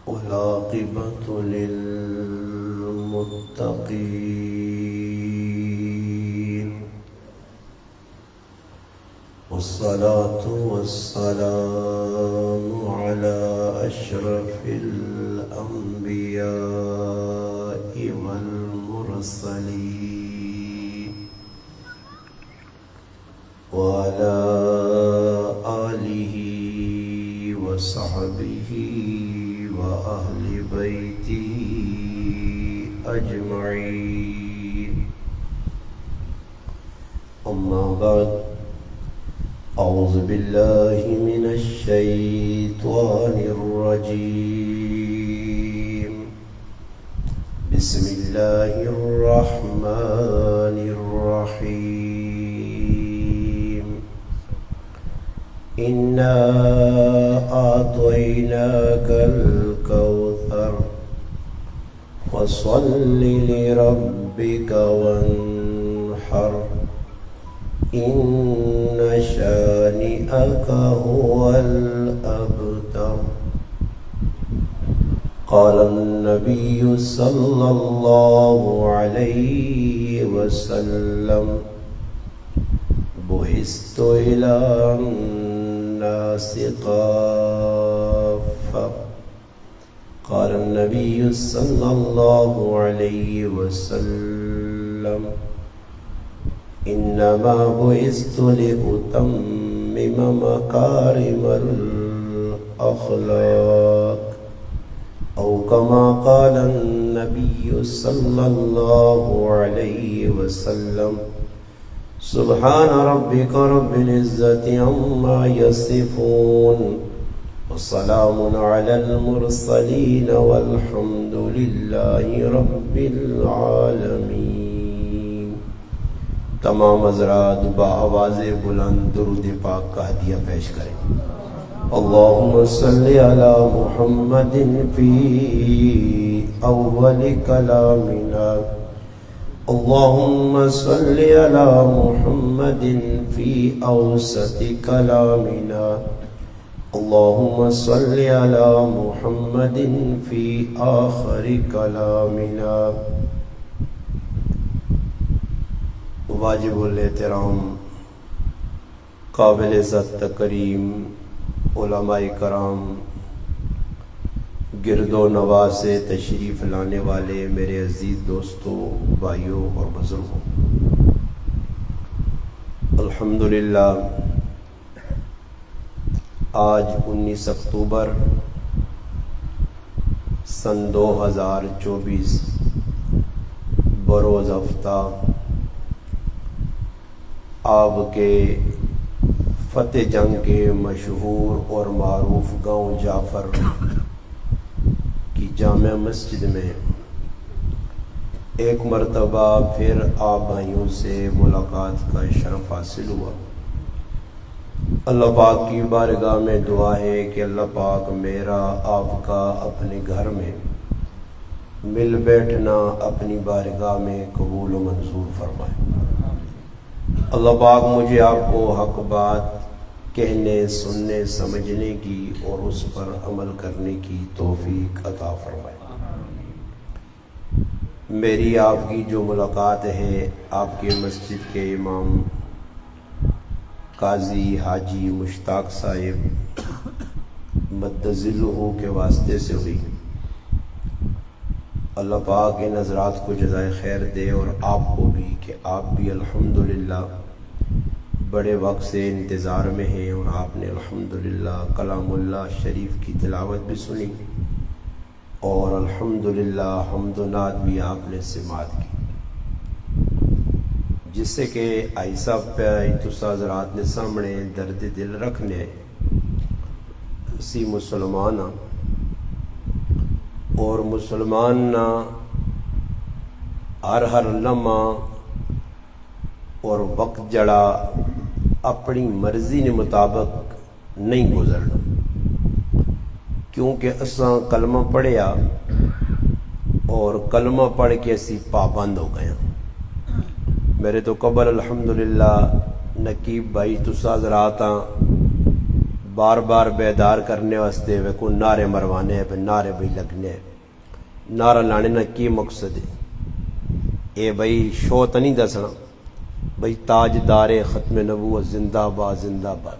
والعاقبة للمتقين والصلاة والسلام على أشرف الأنبياء والمرسلين وعلى آله وصحبه وأهل بيته أجمعين. أما بعد، أعوذ بالله من الشيطان الرجيم. بسم الله الرحمن الرحيم. إنا أعطيناك الكوثر فصل لربك وانحر إن شانئك هو الأبتر. قال النبي صلى الله عليه وسلم: بعثت إلى الناس كافة. قال النبي صلى الله عليه وسلم: إنما بعثت لأتمم مكارم الأخلاق، أو كما قال النبي صلى الله عليه وسلم. سبحان ربك رب العزة عما يصفون وسلام على المرسلين والحمد لله رب العالمين. تمام حضرات بآواز بلند درود پاک کا ہدیہ پیش کریں. اللہم صلی علی محمد فی اول کلامنا، اللہم صلی علی محمد فی اوسط کلامنا، اللہم صلی علی محمد فی آخر کلامنا. واجب الاحترام قابل عزت تکریم علماء کرام، گرد و نواح سے تشریف لانے والے میرے عزیز دوستوں، بھائیوں اور بزرگوں، الحمدللہ آج 19 اکتوبر سن 2024 بروز ہفتہ آپ کے فتح جنگ کے مشہور اور معروف گاؤں جعفر کی جامع مسجد میں ایک مرتبہ پھر آپ بھائیوں سے ملاقات کا شرف حاصل ہوا. اللہ پاک کی بارگاہ میں دعا ہے کہ اللہ پاک میرا آپ کا اپنے گھر میں مل بیٹھنا اپنی بارگاہ میں قبول و منظور فرمائے. اللہ پاک مجھے آپ کو حق بات کہنے، سننے، سمجھنے کی اور اس پر عمل کرنے کی توفیق عطا فرمائے. میری آپ کی جو ملاقات ہے آپ کے مسجد کے امام قاضی حاجی مشتاق صاحب مد ظلہ کے واسطے سے ہوئی. اللہ پاک ان حضرات کو جزائے خیر دے اور آپ کو بھی، کہ آپ بھی الحمدللہ بڑے وقت سے انتظار میں ہیں اور آپ نے الحمدللہ کلام اللہ شریف کی تلاوت بھی سنی اور الحمدللہ حمد و نعت بھی آپ نے سماعت کی، جس سے کہ ایسا تسا حضرات نے سامنے درد دل رکھنے اسی مسلمان اور مسلمان نہ ہر لمحہ اور وقت جڑا اپنی مرضی نے مطابق نہیں گزرنا، کیونکہ اساں کلمہ پڑھیا اور کلمہ پڑھ کے اسی پابند ہو گئے. میرے تو قبل الحمدللہ نقیب بھائی تسا حضرات بار بار بیدار کرنے واسطے ویکو نعرے مروانے ہیں، نعرے بھائی لگنے ہیں۔ نعرہ لانے نہ کی مقصد ہے؟ اے بھائی شو تو نہیں دسنا بھائی تاجدار ختم نبوت زندہ باد زندہ باد،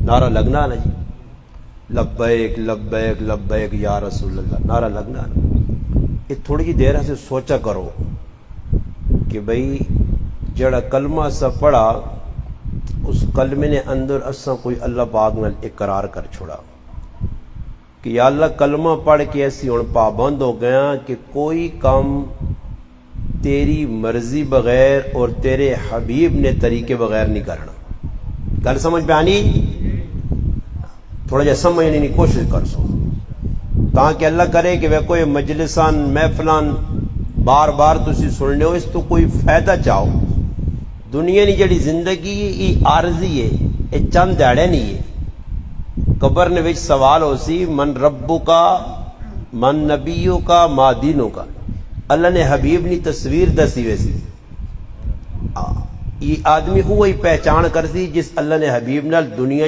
نعرہ لگنا نا جی، لبیک لبیک لبیک یا رسول اللہ، نعرہ لگنا نا۔ یہ تھوڑی جی دیر سے سوچا کرو کہ بھئی جڑا کلمہ سا پڑھا اس کلمے نے اندر اساں کوئی اللہ پاک نال اقرار کر چھوڑا کہ یا اللہ کلمہ پڑھ کے ایسی ہن پابند ہو گیا کہ کوئی کام تیری مرضی بغیر اور تیرے حبیب نے طریقے بغیر نہیں کرنا۔ گل سمجھ پہ آنی؟ تھوڑا جا سمجھنے کی کوشش کر سو تاکہ اللہ کرے کہ وہ کوئی مجلسان محفلان بار بار تسی سننے ہو، اس تو کوئی فائدہ چاہو۔ دنیا کی جڑی زندگی یہ عارضی ہے، یہ چند دیہڑے نہیں ہے۔ قبر نے وچ سوال ہو سی من ربو کا من نبیوں کا ما دینوں کا، اللہ نے حبیب نی تصویر دسی ویسی یہ آدمی وہی پہچان کر سی جس اللہ نے حبیب نال دنیا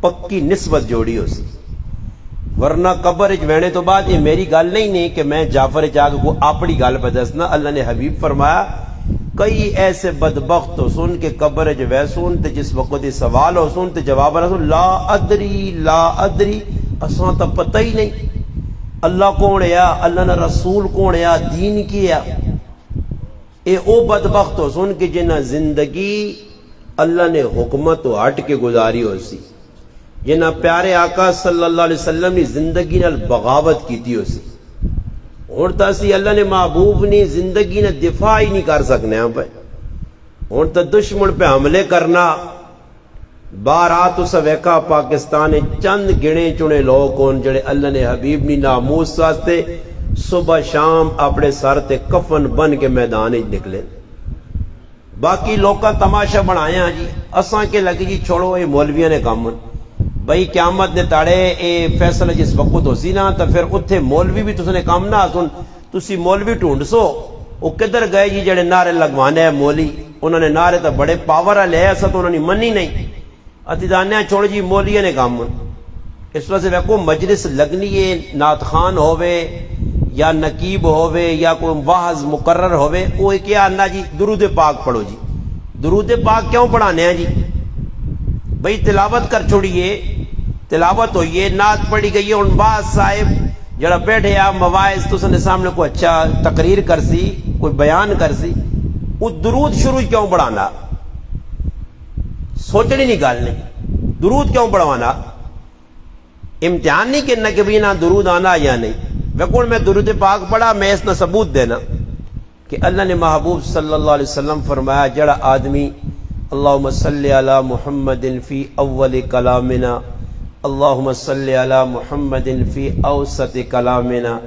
پکی نسبت جوڑی ہو سی، ورنہ قبر وینے تو بعد یہ میری گل نہیں کہ میں جعفر جا کے کو اپنی گل پہ دسنا۔ اللہ نے حبیب فرمایا کئی ایسے بدبخت ہو سن کے قبر ویسون تے جس وقت یہ سوال ہو سن تے جواب رسول لا ادری لا ادری، اساں تو پتہ ہی نہیں اللہ کون ہے، اللہ نے رسول کون ہے، دین کی ہے۔ اے او بدبخت ہو سن کے جنہ زندگی اللہ نے حکمت و ہٹ کے گزاری ہو سی، جنہ پیارے آقا صلی اللہ علیہ وسلم نے زندگی نال بغاوت کیتی ہو سی۔ ہن تا سی اللہ نے محبوب نے زندگی نے دفاع ہی نہیں کر سکنے ہاں پہ، ہن تا دشمن پہ حملے کرنا۔ بارات اس ویکا پاکستان چند گنے چنے لوگ کون جڑے اللہ نے حبیب نی ناموس واسطے صبح شام اپنے سر تے کفن بن کے میدان نکلے، باقی لوکاں تماشا بنایا جی۔ اساں کے لگی جی چھوڑو یہ مولویاں نے کام بھائی قیامت نے تاڑے اے فیصلہ جس وقت ہو سی نا تو پھر اتھے مولوی بھی تسنے کام نہ سن، تسی مولوی ڈھونڈ سو وہ کدھر گئے جی جڑے نعرے لگوانے ہیں مولی، انہوں نے نعرے تو بڑے پاور لے ایسا تو انہوں نے منی نہیں، اتی دانے چھوڑ جی مولیے نے کام۔ اس وجہ سے ویکو مجلس لگنی ہے، نعت خان ہوئے یا نقیب ہوئے یا کوئی واعظ مقرر ہوئے، وہ کیا آنا جی درود پاک پڑھو جی۔ درود پاک کیوں پڑھانے ہیں جی؟ بھئی تلاوت کر چھوڑیے، تلاوت ہوئیے، نعت پڑھی گئی ہے، ان باز صاحب جڑا بیٹھے آپ مواعظ تو سنے سامنے کوئی اچھا تقریر کر سی، کوئی بیان کر سی، وہ درود شروع کیوں پڑھانا؟ سوچنی نہیں گل نہیں، درود کیوں پڑھوانا؟ امتحان نہیں کرنا کہ بھی نہ درود آنا یا نہیں۔ ویکھو میں درود پاک پڑھا، میں اس نے ثبوت دینا کہ اللہ نے محبوب صلی اللہ علیہ وسلم فرمایا جڑا آدمی اللہم صلی علی محمد فی اول کلامنا، اللہم صلی علی محمد فی اوسط کلامنا،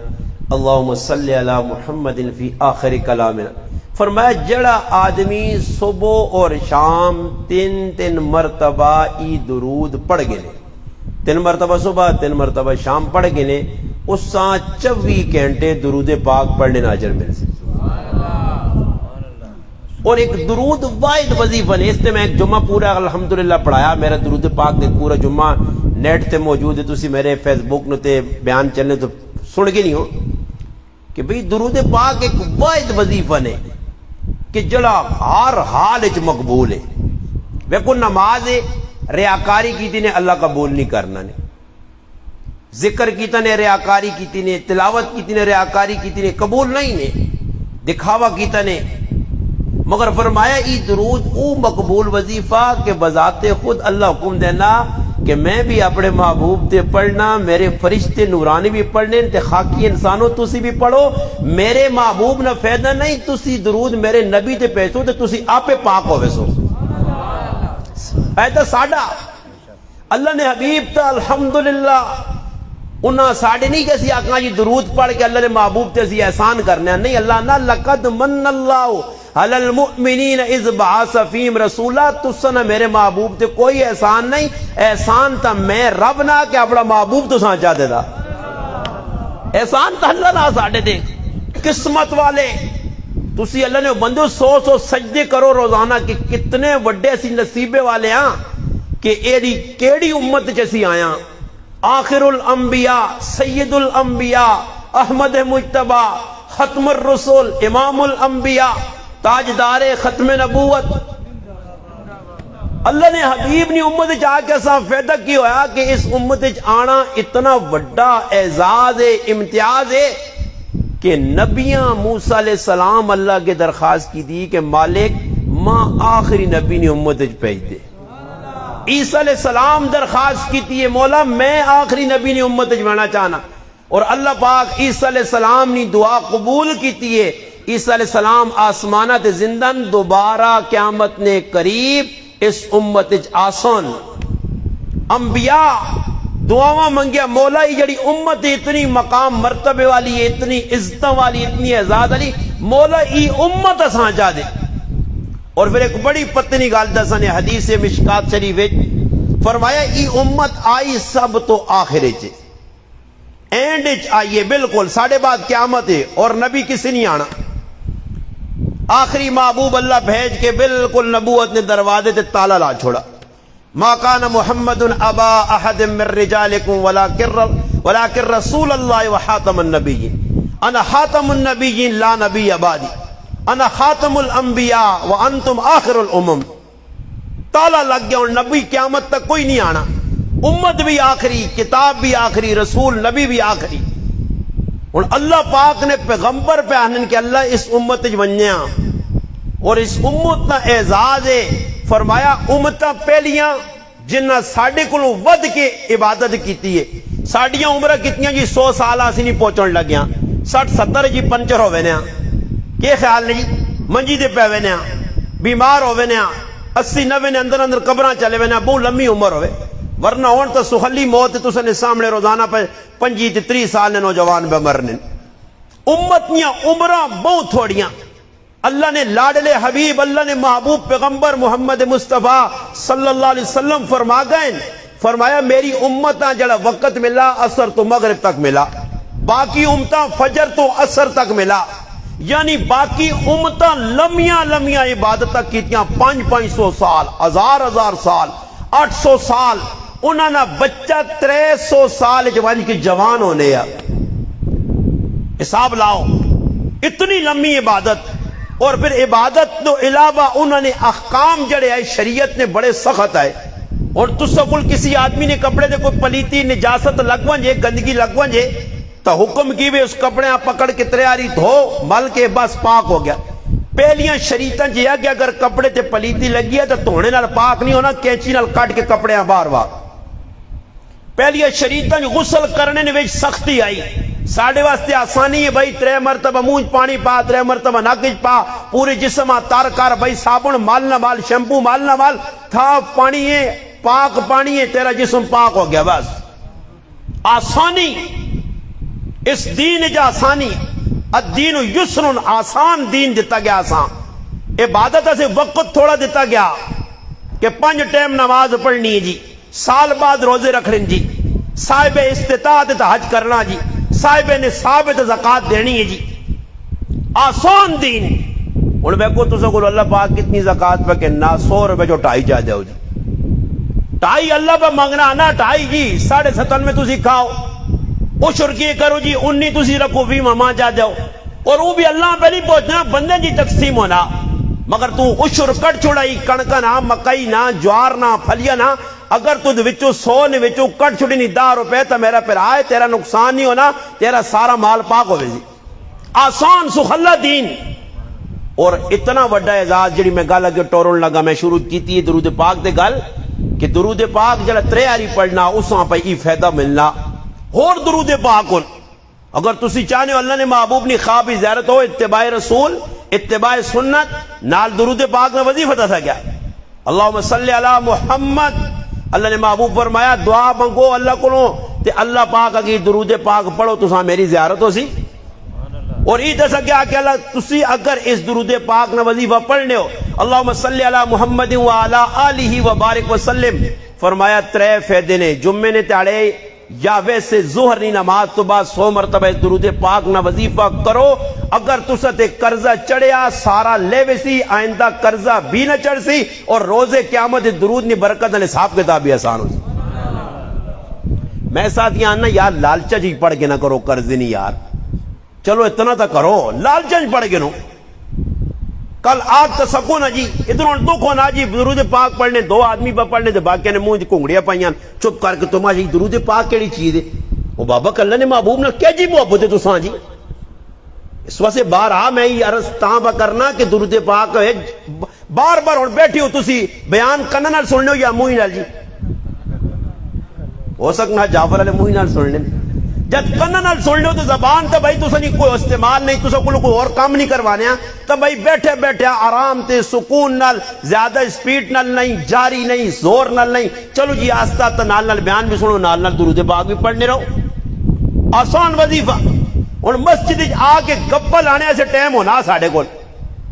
اللہم صلی علی محمد فی آخر کلامنا، فرمایا جڑا آدمی صبح اور شام تین مرتبہ ای درود پڑھ گئے، 3 مرتبہ صبح 3 مرتبہ شام پڑھ گئے، اس ساں 24 گھنٹے درود پاک پڑھنے نہ اجر مل سے۔ اور ایک درود واحد وظیفہ نے، اس نے میں ایک جمعہ پورا الحمدللہ پڑھایا، میرا درود پاک دے پورا جمعہ نیٹ تے موجود ہے، تسی میرے فیس بک نو تے بیان چلنے تو سن کے نہیں ہو کہ بھئی درود پاک ایک واحد وظیفہ نے کہ جڑا ہر حال وچ مقبول ہے۔ ویکھو نماز ریاکاری کیتی نے اللہ قبول نہیں کرنا نے، ذکر کیتا نے ریاکاری کیتی نے، تلاوت کیتی نے ریاکاری کیتی نے، قبول نہیں نے، دکھاوا کیتا نے، مگر فرمایا ای درود او مقبول وظیفہ کہ بذات خود اللہ حکم دینا کہ میں بھی اپنے محبوب تے پڑھنا، میرے فرشتے نورانی بھی پڑھنے تے خاکی انسانوں تسی بھی پڑھو، میرے محبوب نہ فائدہ نہیں، تسی درود میرے نبی تے پیسو تے تسی آپے پاک ہوئے سو، فائدہ ساڑا اللہ نے حبیب تا الحمدللہ انہاں ساڑے نہیں کہ سی آقا جی درود پڑھ کے اللہ نے محبوب تے سی احسان کرنے، نہیں، اللہ نہ لقد من اللہ علی المؤمنین اذ بعث فیہم رسولا، تسنا میرے محبوب تے کوئی احسان نہیں، احسان تا میں رب نہ کہ اپنا محبوب تو سان چاہتے دا، احسان تا اللہ نہ ساڑے دے قسمت والے تسی اللہ نے بندو 100 سجدے کرو روزانہ کہ کتنے وڈے سی نصیبے والے ہاں کہ ایڈی کیڑی امت جیسی آیا، آخر الانبیاء، سید الانبیاء، احمد مجتبی، ختم الرسول، امام الانبیاء، تاجدار ختم نبوت۔ اللہ نے حبیب نے امت جا کے سا فائدہ کی ہویا کہ اس امت آنا اتنا وڈا اعزاز ہے، امتیاز ہے کہ نبیاں موسیٰ علیہ السلام اللہ کے درخواست کی دی کہ مالک ماں آخری نبی نے امت بھیج دے۔ عیسیٰ علیہ السلام درخواست کی تھی مولا میں آخری نبی نے امت بھیجنا چاہنا، اور اللہ پاک عیسیٰ علیہ السلام نے دعا قبول کی تھی۔ عیسیٰ علیہ السلام آسمانات زندن دوبارہ قیامت نے قریب اس امت آسان انبیاء دعاواں منگیا مولا یہ جڑی امت اتنی مقام مرتبے والی ہے، اتنی عزتوں والی، اتنی اعزاز والی، مولا ای امت اساں چاہ دے۔ اور پھر ایک بڑی پتنی گل دسنے حدیث مشکات شریف فرمایا ای امت آئی سب تو آخر چ اینڈ آئیے، بالکل ساڑھے بعد قیامت ہے اور نبی کسی نہیں آنا، آخری محبوب اللہ بھیج کے بالکل نبوت نے دروازے تے تالا لا چھوڑا۔ ما کان محمد ابا احد من رجالکم ولکن رسول اللہ وخاتم النبیین، انا خاتم النبیین لا نبی بعدی، انا خاتم الانبیاء وانتم آخر الامم۔ تالا لگ گیا اور نبی قیامت تک کوئی نہیں آنا، امت بھی آخری، کتاب بھی آخری، رسول نبی بھی آخری۔ اور اللہ پاک نے پیغمبر پہ آنن کہ اللہ اس امت ونیا اور اس امت نا اعزاز ہے۔ فرمایا امتاں پہلیاں جنہ ساڑھے کلوں ود کے عبادت کیتی ہے، ساڑھیاں عمرہ کتنیاں جی 100 سال آسی نہیں پہنچن لگیاں، 60-70 جی پنچر ہوئے نیا، کہ خیال نہیں منجی دے پہ وینیا، بیمار ہوئے نیا، 80-90 نے اندر اندر قبران چلے وینیا، بہت لمبی عمر ہوئے، ورنہ ہون تو سخلی موت تو سنے سامنے روزانہ پہ 25-30 سال نے نوجوان پہ مرنے۔ امتیاں عمرہ بہت تھوڑیاں، اللہ نے لاڈلے حبیب، اللہ نے محبوب پیغمبر محمد مصطفیٰ صلی اللہ علیہ وسلم فرما گئے، فرمایا میری امتاں جڑا وقت ملا عصر تو مغرب تک ملا، باقی امتاں فجر تو عصر تک ملا، یعنی باقی امتاں لمیاں لمیاں عبادتہ کیتیاں، 500 سال، 1000 سال، 800 سال، انہاں نا بچہ 300 سال جوان کی جوان ہونے یا حساب لاؤ، اتنی لمبی عبادت۔ اور پھر عبادت تو علاوہ انہوں نے احکام جڑے آئے شریعت نے بڑے سخت آئے، اور تسکل کسی آدمی نے کپڑے دے کوئی پلیتی نجاست لگوانجے، گندگی لگوانجے تو حکم کی بھی اس کپڑے پکڑ کے تریاری دھو مل کے بس پاک ہو گیا۔ پہلیاں شریعتاں جی ہے کہ اگر کپڑے تے پلیتی لگی ہے تو دھونے نال پاک نہیں ہونا، کینچی نال کٹ کے کپڑے بار بار۔ پہلیاں شریعتاں غسل کرنے نے وچ سختی آئی، ساڑھے واسطے آسانی ہے بھائی 3 مرتبہ منہ پانی پا، 3 مرتبہ ناکج پا، پورے جسم تار کر بھائی، صابن مال نہ مال، شیمپو مال نہ مال، تھا پانی ہے پاک پانی ہے، تیرا جسم پاک ہو گیا بس۔ آسانی اس دین جا آسانی، الدین یسر، آسان دین دیتا گیا، آسان عبادت سے وقت تھوڑا دیتا گیا کہ 5 ٹائم نماز پڑھنی ہے جی، سال بعد روزے رکھنے جی، صاحب استطاعت تا حج کرنا جی، صاحب نصاب تے زکات دینی ہے جی، آسان دین۔ اور میں کو تو سکول اللہ پاک کتنی زکات پہ کہ نا 100 روپے جو 2.5 جا جاؤ جی، 2.5 اللہ پہ مانگنا نا 2.5 جی، 7.5 میں تسی کھاؤ، عشر کی کرو جی، 19 تسی رکھو 20 ماما جا جاؤ، اور وہ بھی اللہ پہ نہیں پہنچنا، بندے جی تقسیم ہونا، مگر تو عشر کٹ چھوڑائی، کڑکا نہ، مکئی نہ، جوار نہ، پھلیا نہ، اگر تو وچوں 100 نے وچوں کٹ چھوڑی نہیں 10 روپے تو میرا پھر آئے، تیرا نقصان نہیں ہونا، تیرا سارا مال پاک ہوئے جی۔ آسان سخلا دین، اور اتنا وڈا اعزاز جڑی میں گل اگے ٹورن لگا، میں شروع کیتی ہے درود پاک دے گل کہ درود پاک جڑا 3 واری پڑھنا اساں پہ ای فائدہ ملنا۔ اور درود پاک ہن اگر تسی چاہنے ہو اللہ نے محبوب نے خواب زیارت ہو، اتباع رسول، اتباع سنت نال درود پاک میں وظیفہ تھا گیا، اللہم صلی علی محمد، اللہ نے محبوب فرمایا دعا منگو اللہ کو تے اللہ پاک اگر درود پاک پڑھو تو میری زیارت ہو سی۔ اور یہ دسا گیا کہ اللہ تسی اگر اس درود پاک نہ وظیفہ پڑھنے ہو، اللہم صلی علی محمد وعلی آلہ وبارک وسلم، فرمایا 3 فائدے نے، جمعے نے تاڑے یا ویسے ظہر نی نماز تو بعد 100 مرتبہ اس درود پاک نہ وظیفہ کرو، اگر تسا تے قرضہ چڑھیا سارا لے ویسی آئندہ قرضہ بھی نہ چڑھ سی اور روز قیامت درود نی برکت نال حساب کتاب بھی آسان ہو سی. میں ساتھ یہاں نا یار لالچا جی پڑھ کے نہ کرو قرض نہیں یار, چلو اتنا تو کرو, لالچا جی پڑھ کے نو کل آگ تو سکو نا جی ادھر دکھ ہونا جی درود پاک پڑھنے دو آدمی پہ پڑھنے تو باقی نے منہ کنگڑیاں پائیاں چپ کر کے تم جی درود پاک کیڑی چیز ہے وہ بابا کلہ نے محبوب نہ کیا جی محبت ہے تساں جی. اس واسطے بار میں ہی عرض تاں با کرنا کہ درود پاک ہے بار بار ہن بیٹھی ہو تسی بیان کنا نال سننے ہو یا منہ نال جی ہو سکنا جعفر علی منہ نال سننے جب کنا نال سننے ہو تو زبان تو بھائی تسا نہیں کوئی استعمال نہیں تسا کوئی اور کام نہیں کروانے تو بھائی بیٹھے بیٹھے آرام تے سکون نال زیادہ سپیڈ نال نہیں جاری نہیں زور نال نہیں چلو جی آستہ تو نال نال بیان بھی سنو نال نال درود پاک بھی پڑھنے رہو آسان وظیفہ. اور مسجد آ کے گپا لانے سے ٹائم ہونا ساڈے کول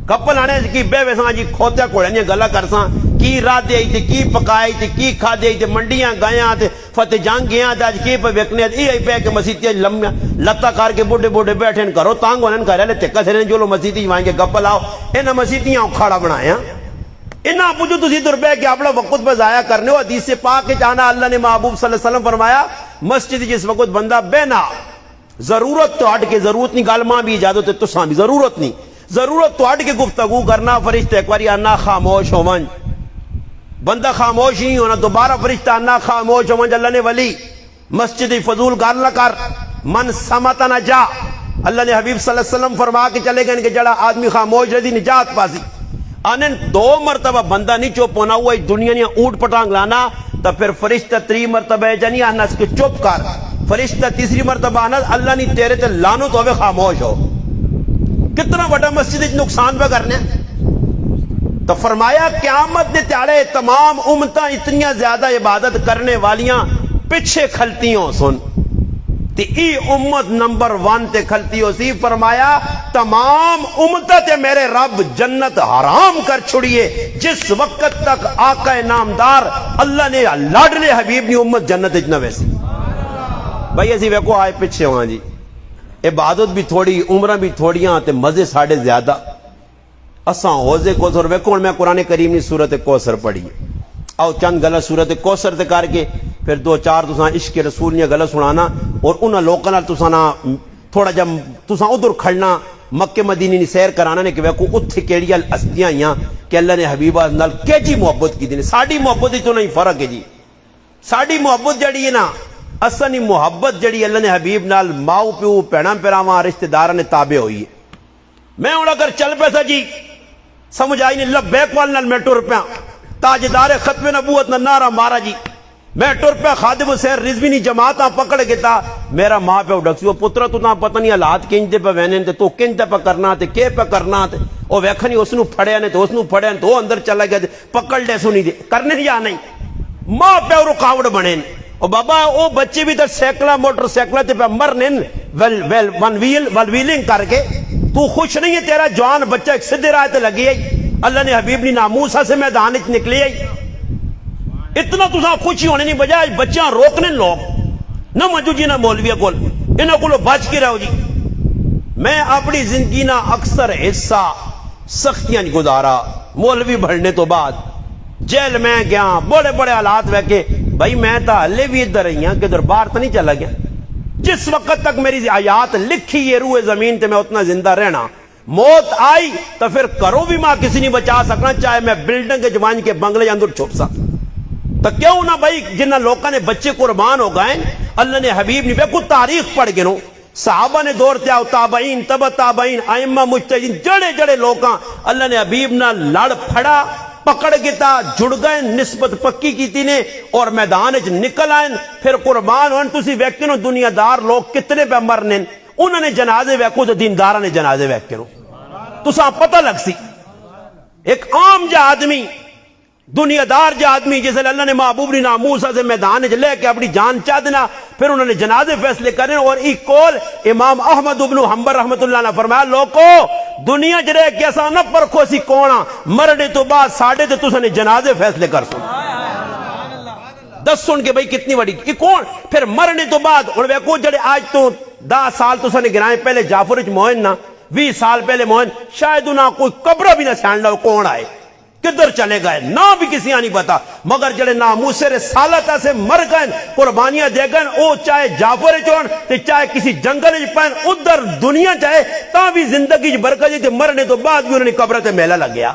گپا لانے سے کی بے ویساں جی کھوتے کھوڑے نہیں گلا کرساں کی رات آئی تے کی پکائی تے کی کھادے آئی تے منڈیاں گیاں تے فتح جنگ گیاں تے اج کی پہ ویکنے ای پہ کہ مسیتیاں لمبیاں لتا کر کے بوڑھے بوڑھے بیٹھے کرو تانگ ہونے کر لے ٹکا تھے جو لو مسیتی وائیں کے گپا لاؤ انہاں مسیتیاں کھاڑا بنایا انہاں پوچھو تسی ادھر بیٹھ کے اپنا وقت پہ ضائع کرنے ہو. حدیث سے پاک کے جانا اللہ نے محبوب صلی اللہ علیہ وسلم فرمایا مسجد جس وقت بندہ بینا ضرورت تو ہٹ کے ضرورت نہیں گل ماں بھی اجازت ہے تساں بھی ضرورت نہیں ضرورت تو ہٹ کے گفتگو کرنا فرشتے ایک باری آنا خاموش ہو من بندہ خاموش ہی ہونا دوبارہ فرشتہ آنا خاموش ہو من. اللہ نے ولی مسجد فضول گال نہ کر من سمت نہ جا. اللہ نے حبیب صلی اللہ علیہ وسلم فرما کے چلے گئے کہ جڑا آدمی خاموش رہی نجات پاسی آنن 2 مرتبہ بندہ نہیں چپ ہونا ہوا دنیا نے اونٹ پٹانگ لانا تو پھر فرشتہ 3 مرتبہ جنی آنا اس کے چپ کر فرشتہ 3 مرتبہ آنا اللہ نہیں تیرے تے لانت ہوئے خاموش ہو. کتنا بڑا مسجد نقصان پہ کرنے تو فرمایا قیامت نے تیارے تمام امتاں اتنیاں زیادہ عبادت کرنے والیاں پیچھے کھلتی ہوں سن تی ای امت نمبر 1 تے کھلتی ہو سی. فرمایا تمام امتہ تے میرے رب جنت حرام کر چھڑیے جس وقت تک آقا نامدار اللہ نے لاڈلے حبیب نی امت جنت اجنا ویسی. بھائی ایسی ویکو آئے پیچھے ہوں جی عبادت بھی تھوڑی عمرہ بھی تھوڑیاں تے مزے ساڑھے زیادہ اساں حوضے کوثر ویکو میں قرآن کریم نے سورت کوثر پڑھی آؤ چند گلہ سورت کوثر تے کر کے پھر 2-4 تساں عشق رسول نے گلہ سنانا اور انہاں لوکاں نال تساں تھوڑا جب تساں ادھر کھڑنا مکہ مدینے نے سیر کرانا نے کہ ویکو اتھے کیڑی ہستیاں آئیاں کہ اللہ نے حبیبہ نال کہ جی محبت کی دی. ساڈی محبت تو نہیں فرق ہے جی ساڈی محبت جڑی ہے نا اصلی محبت جڑی اللہ نے حبیب نال ماؤ پیو پیڑاں پیراواں رشتہ داراں نے تابع ہوئی ہے. میں ہوں اگر چل پیسا جی سمجھ آئی نہیں لبیک وال نال میں ٹر پیا تاجدار ختم نبوت نہ نعرہ مارا جی میں ٹر پیا خادم سیر رضوی جماعتاں پکڑ کے تا میرا ماں پہ ڈکسی وہ پترا تو نہ پتہ نہیں حالات کنج پہ وینے تے تو کنج پہ کرنا تے کے پہ کرنا تے او ویکھ نہیں اس نو پھڑیا نے تو اس نو پھڑیا تو اندر چلا گیا تے پکڑ لے سنی دے کرنے یا نہیں ماں پہ رکاوٹ بنے او بابا او بچے بھی تو سائیکلاں موٹر سائیکلاں تے پہ مرنے ون ویلنگ کر کے تو خوش نہیں ہے تیرا جوان بچہ ایک سدھے راہ تے لگی ہے اللہ نے حبیب نی ناموسا سے میدان وچ نکلی ہے اتنا تساں خوشی ہونے نہیں بجائے بچیاں روکنے لوگ نہ مجو جی نہ مولوی کول انہاں کولوں بچ کے رہو جی. میں اپنی زندگی نہ اکثر حصہ سختیاں گزارا مولوی بڑھنے تو بعد جیل میں گیا بڑے بڑے حالات ویکھے بھائی میں تو ہلے بھی ادھر رہی ہوں کہ ادھر باہر تو نہیں چلا گیا. جس وقت تک میری آیات لکھی یہ روح زمین تے میں اتنا زندہ رہنا موت آئی تو پھر کرو بھی ماں کسی نہیں بچا سکنا چاہے میں بلڈنگ کے جوان کے بنگلے اندر چھپ سکتا تو کیوں نہ بھائی جنہ لوگوں نے بچے قربان ہو گئے اللہ نے حبیب نے بے تاریخ پڑھ گنو صحابہ نے دور تے تابعین تبع تابعین ائمہ مجتہدین جڑے جڑے لوگاں اللہ نے حبیب نہ لڑ پھڑا پکڑ گتا جڑ گئے نسبت پکی کیتی نے اور میدان وچ نکل آئے پھر قربان ہوئے. تسی ویکھو دنیا دار لوگ کتنے پہ مرنے انہوں نے جنازے ویکھو تو دینداراں نے جنازے ویکھو تساں پتہ لگ سی ایک عام جا آدمی دنیا دار جا آدمی جسے اللہ نے محبوب نے ناموسا سے میدان لے کے اپنی جان چاہ دینا پھر انہوں نے جنازے فیصلے کرنے اور ایک کول امام احمد ابن حنبل رحمت اللہ نے فرمایا لوگو دنیا جڑے کیسا نہ پرکھو سی کونا مرنے تو بعد ساڑھے تے تساں نے جنازے فیصلے کر سن دس سن کے بھئی کتنی بڑی یہ کون پھر مرنے تو بعد اور ویکو جڑے آج تو 10 سال تساں نے گرائیں پہلے جعفر وچ موئن نا 20 سال پہلے موہن شاید انہاں کوئی قبر بھی نہ سیان لو کون آئے کدھر چلے گئے نہ بھی کسی نہیں پتا، مگر جڑے ناموس رسالت سے مر گئے قربانیاں دے گئے، او چاہے جعفر چون تے چاہے کسی جنگل وچ پین ادھر دنیا چاہے تاں بھی زندگی برکت تے مرنے تو بعد بھی انہوں نے قبر تے میلہ لگ گیا۔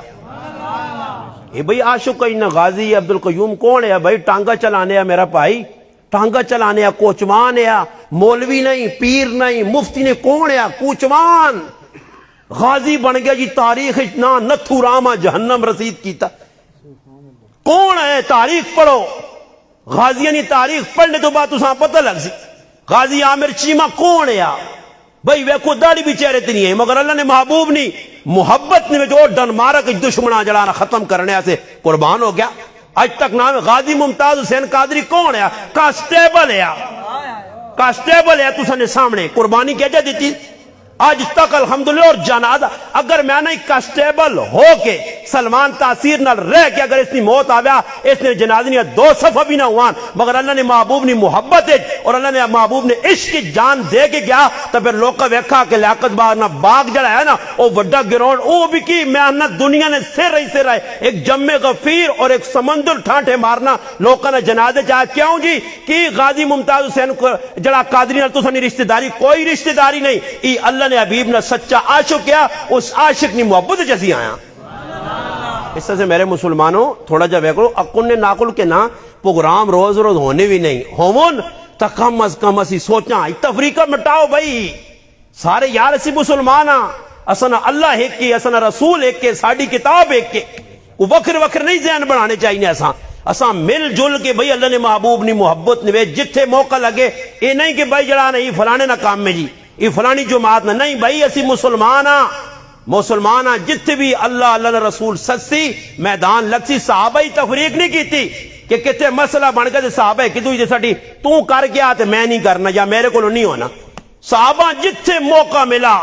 یہ بھئی عاشق غازی عبد القیوم کون ہے بھئی؟ ٹانگا چلانے ہے میرا بھائی، ٹانگا چلانے ہے، کوچوان ہے، مولوی نہیں، پیر نہیں، مفتی نے، کون ہے؟ کوچوان غازی بن گیا جی، تاریخ اتنا نتھو راما جہنم رسید کیتا۔ کون ہے؟ تاریخ پڑھو، غازیانی تاریخ پڑھنے تو بعد تساں پتہ لگ سی غازی عامر چیمہ کون ہے؟ بھئی ویکو داڑھی بھی چہرے تے نہیں ہے، مگر اللہ نے محبوب نہیں محبت نے جو ڈن مارا کہ دشمناں جڑانا ختم کرنے سے قربان ہو گیا۔ آج تک نام غازی ممتاز حسین قادری کون ہے؟ کانسٹیبل ہے، کانسٹیبل ہے، تساں نے سامنے قربانی کیا دیتی آج تک الحمدللہ۔ اور جنازہ اگر میں نہیں کانسٹیبل ہو کے سلمان تاثیر نال رہ کے اگر اس کی موت آویا، اس نے جنازہ نہیں 2 صفحہ بھی نہ ہوان، مگر اللہ نے محبوب نے محبت ہے اور اللہ نے محبوب نے عشق کی جان دے کے گیا، تو پھر لوکا ویکھا کہ لیاقت باغ جڑا ہے نا وہ وڈا گراؤنڈ او بھی کی محنت دنیا نے سر ہے ایک جم غفیر اور ایک سمندر ٹھانٹے مارنا لوکاں نے جنازے چاہے کیوں جی کہ غازی ممتاز حسین جڑا قادری نال تساں رشتہ داری کوئی رشتہ داری نہیں، ای اللہ نے حبیب نے سچا عاشق کیا، اس عاشق نے محبت جیسی آیا۔ اس طرح سے میرے مسلمانوں تھوڑا جا بیکرو اکن نے ناکل کے نا پروگرام روز ہونے بھی نہیں ہومون تا کم از کم اسی سوچاں تفریقہ مٹاؤ بھائی، سارے یار اسی مسلمان ہاں، اسنا اللہ ایک کے، اسنا رسول ایک کے، ساڑی کتاب ایک کے، وکر نہیں ذہن بنانے چاہیے اساں مل جل کے بھائی اللہ نے محبوب نے محبت نے جتھے موقع لگے، یہ نہیں کہ بھائی جڑا نہیں فلانے نہ کام میں جی یہ فلانی جماعت نہ، نہیں بھائی اسی مسلمان ہاں جتھے بھی اللہ نے رسول سچی میدان لگسی، صحابہ ہی تفریق نہیں کیتی کہ کتے مسئلہ بن گئے صحابہ کہ تو کر گیا تے میں نہیں کرنا یا میرے کو نہیں ہونا، صحابہ جتھے موقع ملا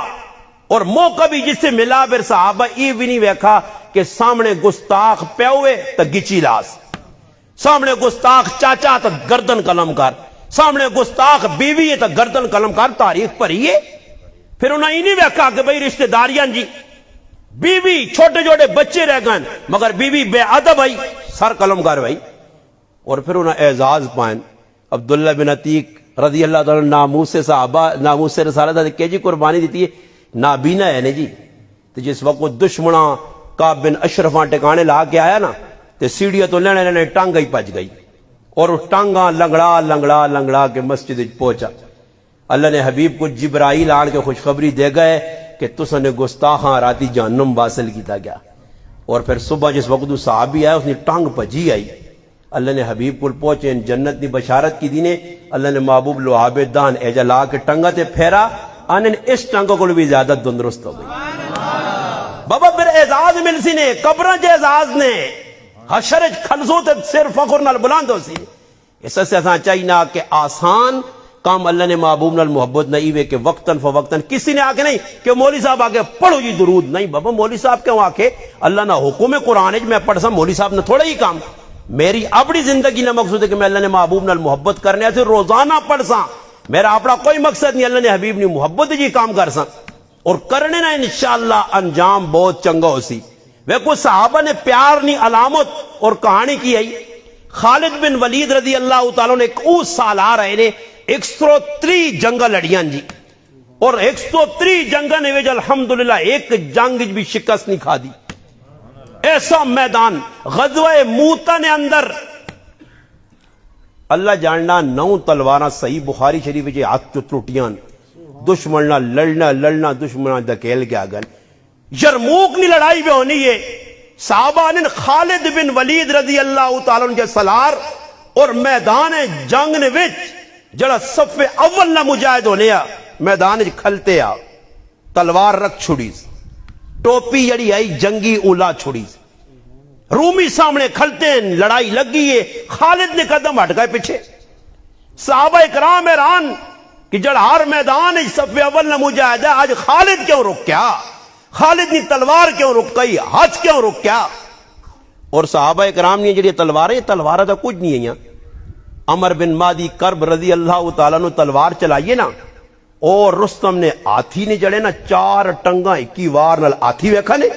اور موقع بھی جس سے ملا پھر صحابہ یہ بھی نہیں ویکھا کہ سامنے گستاخ پہ ہوئے تو گچی لاس، سامنے گستاخ چاچا تو گردن قلم کر، سامنے گستاخ بیوی ہے تو گردن قلم کر، تاریخ پڑھی ہے۔ پھر انہوں نے نہیں ویکھا کہ بھئی رشتہ داریاں جی بیوی چھوٹے چھوٹے بچے رہ گئے مگر بیوی بے ادب آئی سر قلم کر بھائی، اور پھر انہوں نے اعزاز پائیں عبداللہ بن عتیق رضی اللہ تعالیٰ ناموس صحابہ ناموس رسالت کہ جی قربانی دیتی ہے نابینا ہے نے جی، تو جس وقت دشمناں کعب بن اشرفاں ٹکانے لا کے آیا نا تو سیڑھیاں تو لینے ٹانگا ہی پج گئی اور اس ٹانگا لنگڑا کے مسجد پہنچا، اللہ نے حبیب کو جبرائیل آن کے خوشخبری دے گئے کہ تسا نے گستاخاں راتی جہنم واصل کیتا گیا، اور پھر صبح جس وقت وہ صحابی آیا اس نے ٹانگ پجی آئی، اللہ نے حبیب کو پہنچے جنت کی بشارت کی دینے، اللہ نے محبوب لوہاب دان ایجا لا کے ٹنگا تے پھیرا آنے اس ٹنگا کو بھی زیادہ دندرست ہو گئی۔ بابا پھر اعزاز مل سی نے قبروں کے اعزاز نے حشر کھلزو تے سر فخر نال بلند ہو سی، اس سے اساں چاہیے کہ آسان کام اللہ نے محبوب نال محبت نہ ایوے کہ وقتاً فوقتاً کسی نے آکے نہیں کہ مولوی صاحب آکے پڑھو جی درود، نہیں بابا مولوی صاحب کیوں آکے اللہ نہ حکم قرآن میں پڑھ سا مولوی صاحب نے تھوڑا ہی کام، میری اپنی زندگی نہ مقصود ہے کہ میں اللہ نے محبوب نال محبت کرنے سے روزانہ پڑھ سا، میرا اپنا کوئی مقصد نہیں، اللہ نے حبیب نے محبت جی کام کر سا اور کرنے نا انشاءاللہ انجام بہت چنگا ہو سی۔ ویکو صحابہ نے پیار نہیں علامت اور کہانی کی ہے، خالد بن ولید رضی اللہ تعالیٰ نے ایک او سال آ رہے نے 103 جنگا لڑیاں جی، اور 103 جنگا نے ویج الحمدللہ ایک جنگ بھی شکست نہیں کھا دی، ایسا میدان غزوہ موتا نے اندر اللہ جاننا 9 تلواراں صحیح بخاری شریف جی ہاتھ ٹوٹیاں دشمن نہ لڑنا دشمن دکیل کے آگن یرموک نہیں لڑائی بھی ہونی ہے، صحابہ نے خالد بن ولید رضی اللہ تعالیٰ عنہ کے سلار اور میدان جنگ نے وچ جڑا صف اول نہ مجاہد ہونے میدان کھلتے تلوار رکھ چھڑی ٹوپی جڑی آئی جنگی اولا چھڑی رومی سامنے کھلتے ہیں، لڑائی لگی ہے، خالد نے قدم ہٹ گئے پیچھے، صحابہ اکرام حیران کہ جڑ ہر میدان صف اول نہ مجاہد ہے آج خالد کیوں رک گیا، خالد نے تلوار کیوں رک گئی، ہاتھ کیوں رک گیا، اور صحابہ اکرام نے جڑی تلوار تو کچھ نہیں ہے، عمر بن مادی کرب رضی اللہ تعالیٰ نے تلوار چلائیے نا اور رستم نے ہاتھی نے جڑے نا 4 ٹنگا 21 وار نال ہاتھی ویکھا نے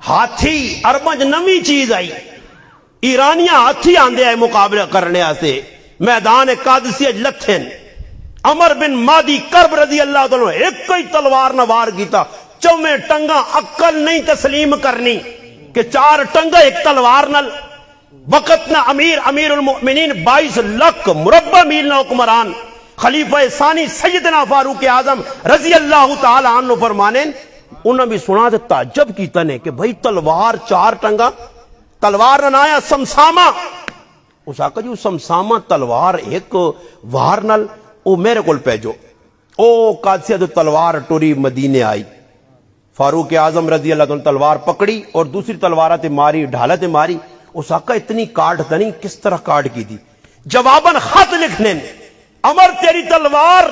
ہاتھی ارباں نویں چیز آئی ایرانیاں ہاتھی آندے آئے مقابلہ کرنے آتے میدان قادسیہ لتھن عمر بن مادی کرب رضی اللہ تعالیٰ ایک کوئی تلوار نہ وار کیتا 4 ٹنگا عقل نہیں تسلیم کرنی کہ 4 ٹنگا ایک تلوار نل وقت نہ امیر المؤمنین 22 لاکھ مربع میل نہ حکمران خلیفہ ثانی سیدنا فاروق اعظم رضی اللہ تعالی عنہ فرمانے انہوں بھی سنا تو تعجب کیتا نے کہ بھئی تلوار 4 ٹنگا تلوار نہ آیا سمسامہ اس آقا جی سمسامہ تلوار ایک وار نل او میرے کول پیجو او قادسیہ تو تلوار ٹوری مدینے آئی فاروق اعظم رضی اللہ عنہ تلوار پکڑی اور دوسری تلوارہ تے ماری ڈھالہ تے ماری اس آقا اتنی کاٹ تنی کس طرح کاٹ کی تھی جواباً خط لکھنے عمر تیری تلوار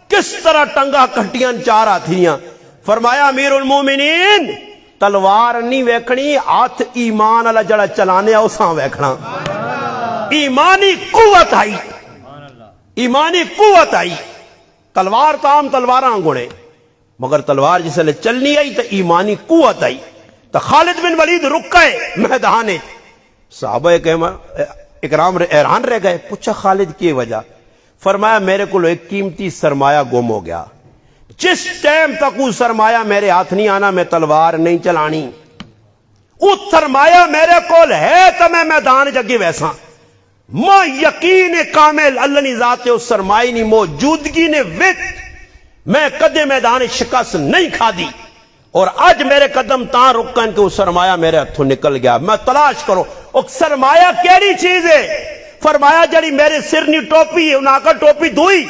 کس طرح ٹنگا کٹیاں 4 ہاتھیاں فرمایا امیر المومنین تلوار نہیں ویکھنی ہاتھ ایمان والا جڑا چلانے اساں ویکھنا ایمانی قوت آئی ایمانی قوت آئی تلوار تام تلواراں گنے مگر تلوار جس لئے چلنی آئی تو ایمانی قوت آئی تو خالد بن ولید رکے میدانے صحابہ اکرام حیران رہ گئے پوچھا خالد کی وجہ فرمایا میرے کو ایک قیمتی سرمایہ گم ہو گیا جس ٹائم تک وہ سرمایہ میرے ہاتھ نہیں آنا میں تلوار نہیں چلانی وہ سرمایہ میرے کو ہے تو میں میدان جگہ ویسا ماں یقین کامل اللہ نے ذات اس سرمایہ نہیں موجودگی نے وچ میں کدے میدان شکست نہیں کھا دی اور آج میرے قدم تاں رکن کہ وہ سرمایہ میرے ہتھوں نکل گیا میں تلاش کرو وہ سرمایہ کیڑی چیز ہے فرمایا جڑی میرے سرنی ٹوپی ہے انہاں کا ٹوپی دوئی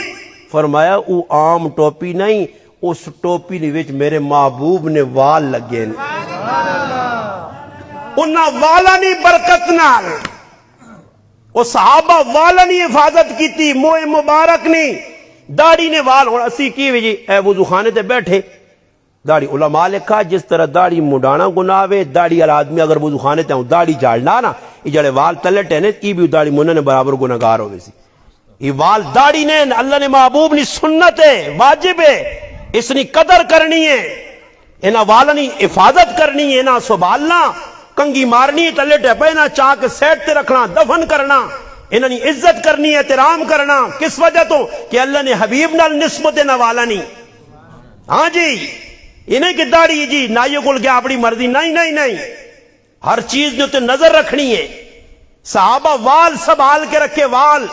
فرمایا وہ عام ٹوپی نہیں اس ٹوپی نے وچ میرے محبوب نے وال لگے انہاں والا نہیں برکت نال وہ صحابہ والا نہیں حفاظت کی تھی موئے مبارک نہیں داڑھی نے وال اور اسی کی وجہ اے وضو خانے تے بیٹھے داڑھی علماء لکھا جس طرح داڑھی مڈانا گناہوے داڑھی والا آدمی اگر وضو خانے تے داڑھی جاڑنا نا یہ جڑے وال تلٹے نے ای بھی داڑھی منہ نے برابر گناہگار ہوئے سی یہ وال داڑھی نے اللہ نے محبوب نے سنت ہے واجب ہے اس نے قدر کرنی ہے انہاں والا نے حفاظت کرنی ہے انہاں سنبھالنا کنگی مارنی تلٹے پہنا چاک سیٹ تے رکھنا دفن کرنا انہوں نے عزت کرنی ہے احترام کرنا کس وجہ تو کہ اللہ نے حبیب نال نسبت نہ والا نہیں ہاں جی یہ نہیں کہ داڑھی جی نائیوں کو گیا اپنی مرضی نہیں ہر چیز جو تے نظر رکھنی ہے صحابہ وال سنبھال کے رکھے وال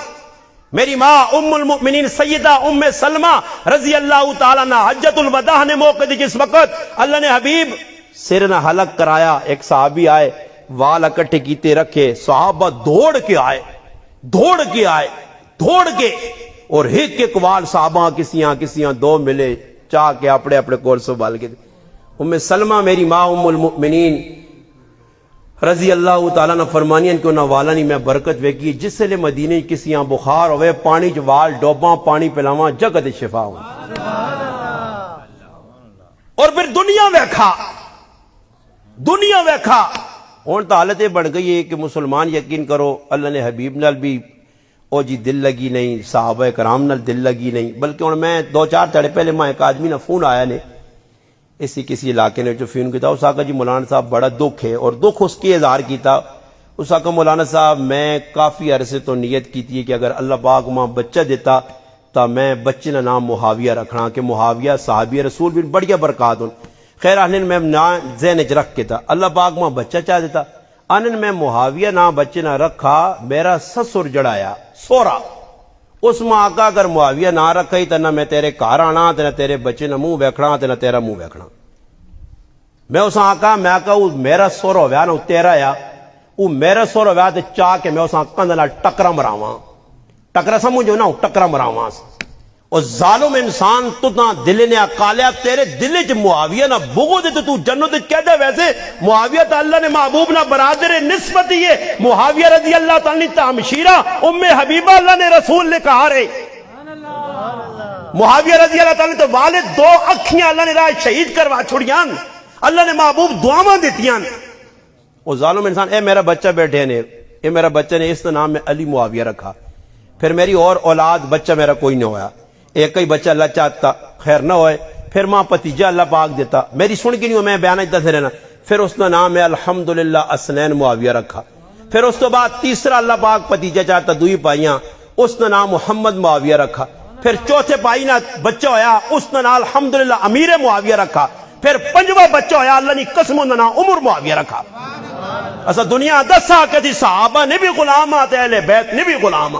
میری ماں ام المؤمنین سیدہ ام سلمہ رضی اللہ تعالیٰ عنہ حجت الوداع نے موقع دی جس وقت اللہ نے حبیب سر نہ حلق کرایا ایک صحابی آئے وال اکٹھے کیتے رکھے صحابہ دوڑ کے اور ایک وال صحابہ کسیاں 2 ملے چاہ کے اپنے کور سنبھال کے ام سلمہ میری ماں ام المؤمنین رضی اللہ تعالیٰ نے فرمانیاں کہ انہاں والا نہیں میں برکت ویکی جس سے لے مدینے کسیاں بخار ہوئے پانی جو وال ڈوباں پانی پلاواں جگہ شفا ہوں اور پھر دنیا ویکھا ہون تو حالت بڑھ گئی ہے کہ مسلمان یقین کرو اللہ نے حبیب نال بھی او جی دل لگی نہیں صحابہ کرام نال دل لگی نہیں بلکہ ہن میں 2-4 تھڑے پہلے میں ایک آدمی نہ فون آیا نے کسی علاقے نے جو فون کیتا اس آقا جی مولانا صاحب بڑا دکھ ہے اور دکھ اس کی اظہار کیتا اس آقا مولانا صاحب میں کافی عرصے تو نیت کی تھی کہ اگر اللہ پاک ماں بچہ دیتا تو میں بچے کا نام معاویہ رکھنا کہ معاویہ صحابی رسول بھی بڑھیا برکات ہوں خیر آنن میں ذہن چ رکھ کے تھا اللہ پاک ماں بچہ چاہ دیتا آنن میں معاویہ نہ بچے نہ رکھا میرا سسر جڑایا سورا اس ماں آقا اگر معاویہ نہ رکھا ہی تو نہ میں تیرے کار آنا تو نہ تیرے بچے نہ منہ ویکھنا تو نہ تیرا منہ ویکھنا میں اس آقا میں آقا وہ میرا سور ہویا نہ تیرا یا وہ میرا سور ہویا تو چاہ کے میں اس آقا نہ ٹکرا مراواں ٹکرا سمجھو نا ٹکرا مراواں اور ظالم انسان تو نہ دل نے اکالیا تیرے دل چ معاویہ نہ بغض تے تو جنت کہہ دے ویسے معاویہ تو اللہ نے محبوب نہ برادر نسبت ہی ہے معاویہ رضی اللہ تعالی عنہ ہمشیرہ ام حبیبہ اللہ نے رسول نے کہا رہے معاویہ رضی اللہ تعالی تو والد 2 اکھیاں اللہ نے راہ شہید کروا چھڑیاں اللہ نے محبوب دعاواں دیتیاں وہ ظالم انسان اے میرا بچہ بیٹھے نے اے میرا بچہ نے اس نام میں علی معاویہ رکھا پھر میری اور اولاد بچہ میرا کوئی نہ ہویا ایک ہی بچہ اللہ چاہتا خیر نہ ہوئے، پھر ماں پتیجا اللہ پاک دیتا، میری سن کی نہیں ہو، میں بیان دیتا تھے رہنا، پھر اس کا نام ہے الحمدللہ اسنین معاویہ رکھا، پھر اس تو بعد تیسرا اللہ پاک پتیجا چاہتا دوئی پائیاں، اس کا نام محمد معاویہ رکھا، پھر چوتھے پائی نہ بچہ ہویا، اس کا نام الحمدللہ امیر معاویہ رکھا، پھر پنجواں بچہ ہویا اللہ نے قسم کا نام عمر معاویہ رکھا۔ ایسا دنیا دسا کہ صحابہ نے بھی غلام آتے، اہل بیت نے بھی غلام،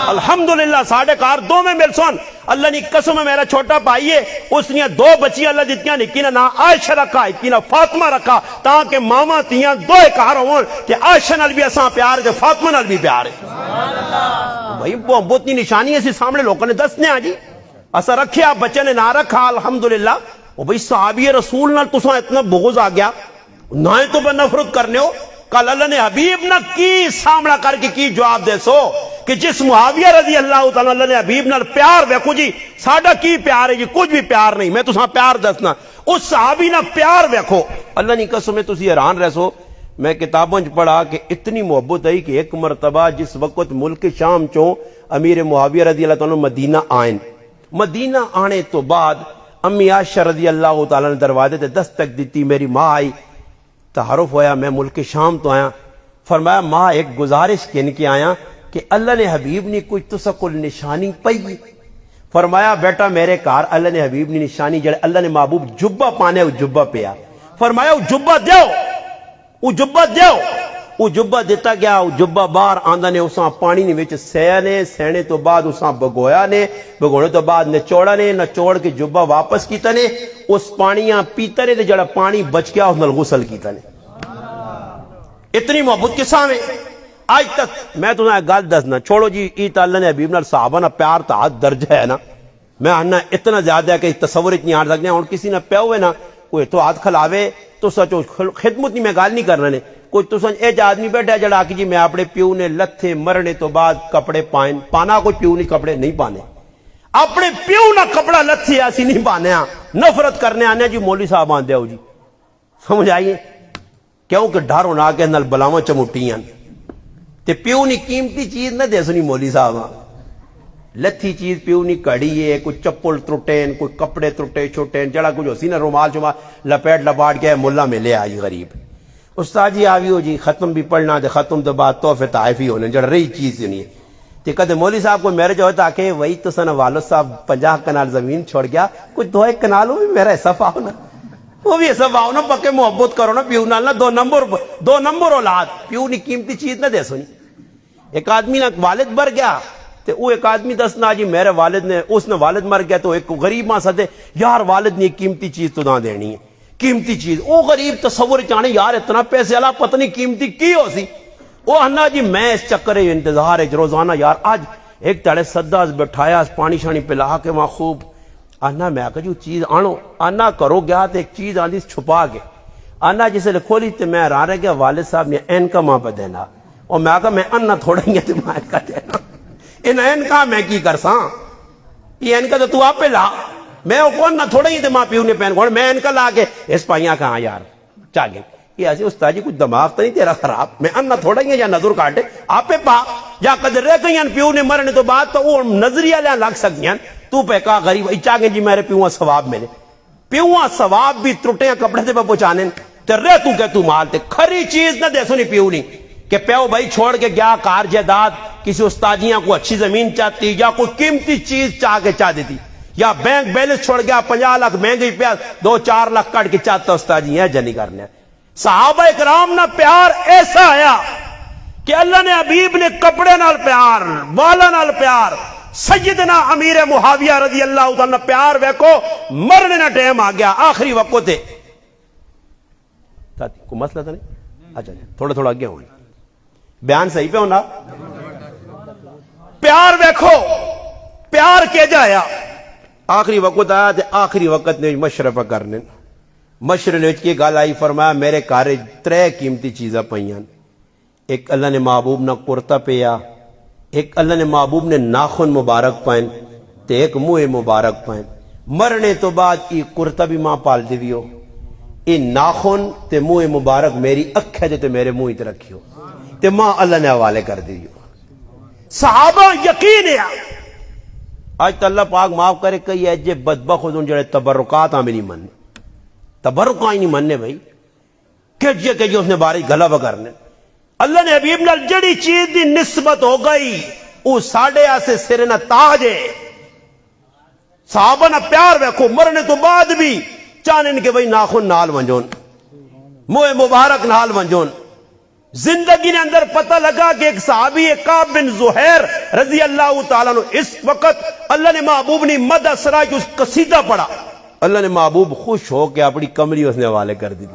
الحمدللہ ساڑھے کار دو میں مل سن، اللہ نے قسم ہے میرا چھوٹا بھائی ہے، اس نے دو بچیاں اللہ دیتیاں نکینا نا عائشہ رکھا، ایکینا فاطمہ رکھا، تاکہ ماما تیاں دو کار ہوں کہ عائشہ نال بھی اساں پیار ہے، فاطمہ نال بھی پیار ہے۔ بھائی بہت نشانی ہے سامنے لوگوں نے دسنے آجی، ایسا رکھیا بچے نے نہ رکھا الحمدللہ۔ وہ بھئی صحابی رسول نال تساں اتنا بغض آ گیا، نہ تو بے نفرت کرنے ہو، کل اللہ نے حبیب نہ کی سامنا کر کے کی جواب دے سو کہ جس معاویہ رضی اللہ تعالیٰ اللہ نے حبیب نال پیار ویکھو جی، ساڑھا کی پیار ہے جی، کچھ بھی پیار نہیں، میں تساں پیار دسنا، اس صحابی نہ پیار ویکھو، اللہ نے قسم میں تسی حیران رہ سو۔ میں کتابوں پڑھا کہ اتنی محبت آئی کہ ایک مرتبہ جس وقت ملک شام چوں امیر معاویہ رضی اللہ تعالیٰ مدینہ آئیں، مدینہ آنے تو بعد امی عائشہ رضی اللہ تعالیٰ نے دروازے تے دستک دیتی، میری ماں آئی، تعارف ہویا، میں ملک شام تو آیا، فرمایا ماں ایک گزارش کن کے آیا کہ اللہ نے حبیب نے کوئی تسا کل نشانی پئی؟ فرمایا بیٹا میرے کار اللہ نے حبیب نے نشانی جڑے اللہ نے محبوب جبہ پانے وہ جبہ پیا، فرمایا وہ جبہ دیو، وہ جبہ دیو، وہ جبہ دیتا گیا، وہ جبہ باہر آندہ نے اساں پانی نے وچ سینے، سینے تو بعد اساں بگویا نے، بگونے تو بعد نچوڑا نے، نچوڑ کے جبہ واپس کیتا نے، اس پانیاں پیتا نے، جڑا پانی بچ گیا اس نال غسل کیتا نے۔ اتنی محبت کے سامنے آج تک میں تمہیں گل دسنا، چھوڑو جی ایت اللہ نے حبیب نال صحابہ نہ پیار تا درجہ ہے نا، میں آنا اتنا زیادہ ہے کہ تصور اتنی آڑ سکتے ہیں، اور کسی نہ پیا ہوئے نا کوئی تو ہاتھ کھلاوے تو سچو خدمت نہیں، میں گال نہیں کرنا نے، کوئی تو سن ایج آدمی بیٹھا جڑا کہ جی میں اپنے پیو نے لتھے مرنے تو بعد کپڑے پائن پانا، کوئی پیو نہیں کپڑے نہیں پانے، اپنے پیو نہ کپڑا لتھے ایسی نہیں پانے، نفرت کرنے آنے جی مولوی صاحب آن دیو جی، سمجھ آئیے کیوں کہ ڈر ہونا کے نل بلاواں چمٹیاں تے پیو نہیں قیمتی چیز نہ دے سنی مولوی صاحب، لتھی چیز پیو نہیں کڑی ہے، کوئی چپل ترٹین، کوئی کپڑے ترٹے چھوٹین، جڑا کچھ ہو سی نا رومال شمال لپیٹ لپاٹ کے ملا میں لے آئی غریب، استاد جی آوی ہو جی ختم بھی پڑھنا دے، ختم تو بعد تحفے تحائفی ہونے جڑ رہی چیز نہیں ہے، تے کدے مولوی صاحب کو میرے جو ہوتا کہ وہی تو سن والد صاحب 50 کنال زمین چھوڑ گیا، کچھ 2 کنالوں بھی میرا حصہ پاؤ نا، وہ بھی حصہ پاؤ نا، پکے محبت کرو نا پیو نال نا، 2 نمبر اولاد، پیو نہیں قیمتی چیز نہ دے سنی۔ ایک آدمی نہ والد مر گیا تے وہ ایک آدمی دسنا جی میرے والد نے، اس نے والد مر گیا تو ایک غریب ماں سدے یار والد نے قیمتی چیز تو نہ دینی ہے، قیمتی چیز، وہ غریب تصور چاہنے یار اتنا پیسے اللہ پتہ نہیں قیمتی کی ہو سی، وہ ہنا جی میں اس چکر انتظار ہے روزانہ یار آج ایک تڑے سدا بٹھایا پانی شانی پلا کے وہاں خوب آنا، میں آکا جو چیز آنو آنا کرو گیا تو ایک چیز آندھی چھپا کے آنا جسے کھولی تو میں رہا رہ گیا والد صاحب نے این کا ماں پہ دینا، اور میں آکا میں انہ تھوڑا ہی ہے تو میں کا دینا، ان این کا میں کی کرساں، یہ این کا تو آپ پہ لا، میں کون نہ تھوڑا ہی تو ماں پیو نے پہن کھوڑ، میں این کا لا کے اس پائیاں کہاں یار چاگے یہ ایسے استاد جی کچھ دماغ تو نہیں تیرا خراب، میں انہ تھوڑا ہی ہے یا نظر کاٹے آپ پہ پا یا قدر رہ گئی پیو نے مرنے تو بعد تو وہ نظریہ لیا لگ سکتی ہیں، تو پہ کہا غریب چاگے جی میرے پیوہاں ثواب ملے، پیوہاں ثواب بھی ترٹیاں کپڑے سے پہ پہنچانے تے رہ تو کہ تو مال تے کھری چیز نہ دے سنی پیو نہیں کہ پیو بھائی چھوڑ کے گیا کار جائیداد کسی استادیاں کو اچھی زمین چاہتی یا کوئی قیمتی چیز چاہ کے چاہ دیتی، یا بینک بیلنس چھوڑ گیا 50 لاکھ مہنگی پیا 2-4 لاکھ کٹ کے چاہتا استادی ہے جنی کرنے۔ صحابہ اکرام نہ پیار ایسا آیا کہ اللہ نے حبیب نے کپڑے نال پیار، والا نال پیار، سیدنا امیر معاویہ رضی اللہ تعالیٰ پیار ویکو مرنے نہ ٹائم آ گیا آخری وقت ہے، کوئی مسئلہ تھا نہیں؟ اچھا تھوڑا تھوڑا آگے ہونا بیان صحیح پہ ہونا، پیار ویکھو پیار کے جایا آخری وقت آیا تے آخری وقت نے مشرف کرنے مشرف نے کی گل آئی، فرمایا میرے کارے 3 قیمتی چیزاں پئیاں، ایک اللہ نے محبوب نہ کرتا پیا، ایک اللہ نے محبوب نے ناخن مبارک پائن تے ایک منہ مبارک پائن، مرنے تو بعد یہ کرتا بھی ماں پال دیویو، یہ ناخن تے منہ مبارک میری اکھے تے میرے منہ تے رکھیو تے ماں اللہ نے حوالے کر دیو۔ صحابہ یقین ہے آج تو اللہ پاک معاف کرے کئی ایجے بدبخت ہوں جڑے تبرکات ہمیں نہیں مننے، تبرکات ہی نہیں مننے بھائی، کہ اس نے باری غلبہ کرنے۔ اللہ نے حبیب نال جڑی چیز دی نسبت ہو گئی وہ ساڑے آسے سرے نہ تاج ہے۔ صحابہ نہ پیار ویکھو، مرنے تو بعد بھی چاہنے کہ بھائی ناخن نال ونجون، موئے مبارک نال ونجون۔ زندگی نے اندر پتہ لگا کہ ایک صحابی کعب بن زہیر رضی اللہ تعالیٰ عنہ، اس وقت اللہ نے محبوب نے مد اسرا کی اس قصیدہ پڑھا، اللہ نے محبوب خوش ہو کے اپنی کمری اس نے حوالے کر دی۔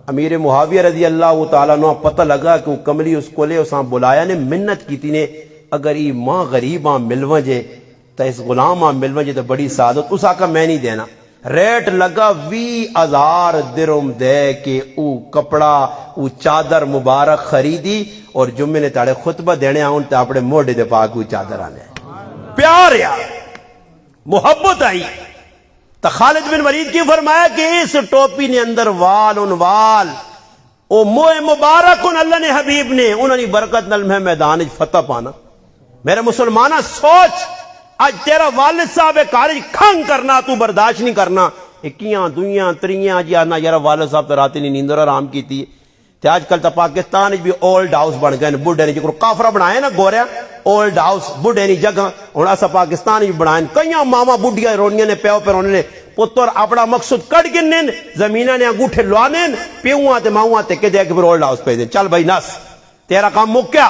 امیر معاویہ رضی اللہ تعالیٰ عنہ پتہ لگا کہ وہ کمری اس کو لے، اس نے بلایا نے منت کی تھی نے اگر یہ ماں غریب آن ملویں جے تو اس غلام آن ملویں جے تو بڑی سعادت۔ اس آقا میں نہیں دینا، ریٹ لگا 20,000 درہم دے کے او کپڑا او چادر مبارک خریدی، اور جمعے نے تاڑے خطبہ دینے آؤں تو اپنے موڑے دے پاک او چادر آنے۔ پیار یا محبت آئی تو خالد بن ولید کی فرمایا کہ اس ٹوپی نے اندر وال ان وال او موئے مبارک ان اللہ نے حبیب نے انہوں نے برکت نل میں میدان فتح پانا۔ میرے مسلمانہ سوچ، آج تیرا والد صاحب کارج کھنگ کرنا تو برداشت نہیں کرنا، اکیاں دویاں تریاں جی آنا یارا والد صاحب تو راتی نہیں نیندر آرام کی تھی۔ آج کل تو پاکستان بھی اولڈ ہاؤس بن گئے، بڑھے نے جو کافرہ بنائے نا گوریا اولڈ ہاؤس بڑھے نہیں جگہ ہوں ایسا پاکستان بھی بنائے، کئی ماما بڑھیا رونیاں نے پیو پہ رونے نے پتر اپنا مقصد کٹ گنن زمینہ نے انگوٹھے لوانے پیوہاں تے ماہاں تے کہ دے کے پھر اولڈ ہاؤس پہ دیں، چل بھائی نس تیرا کام مکیا۔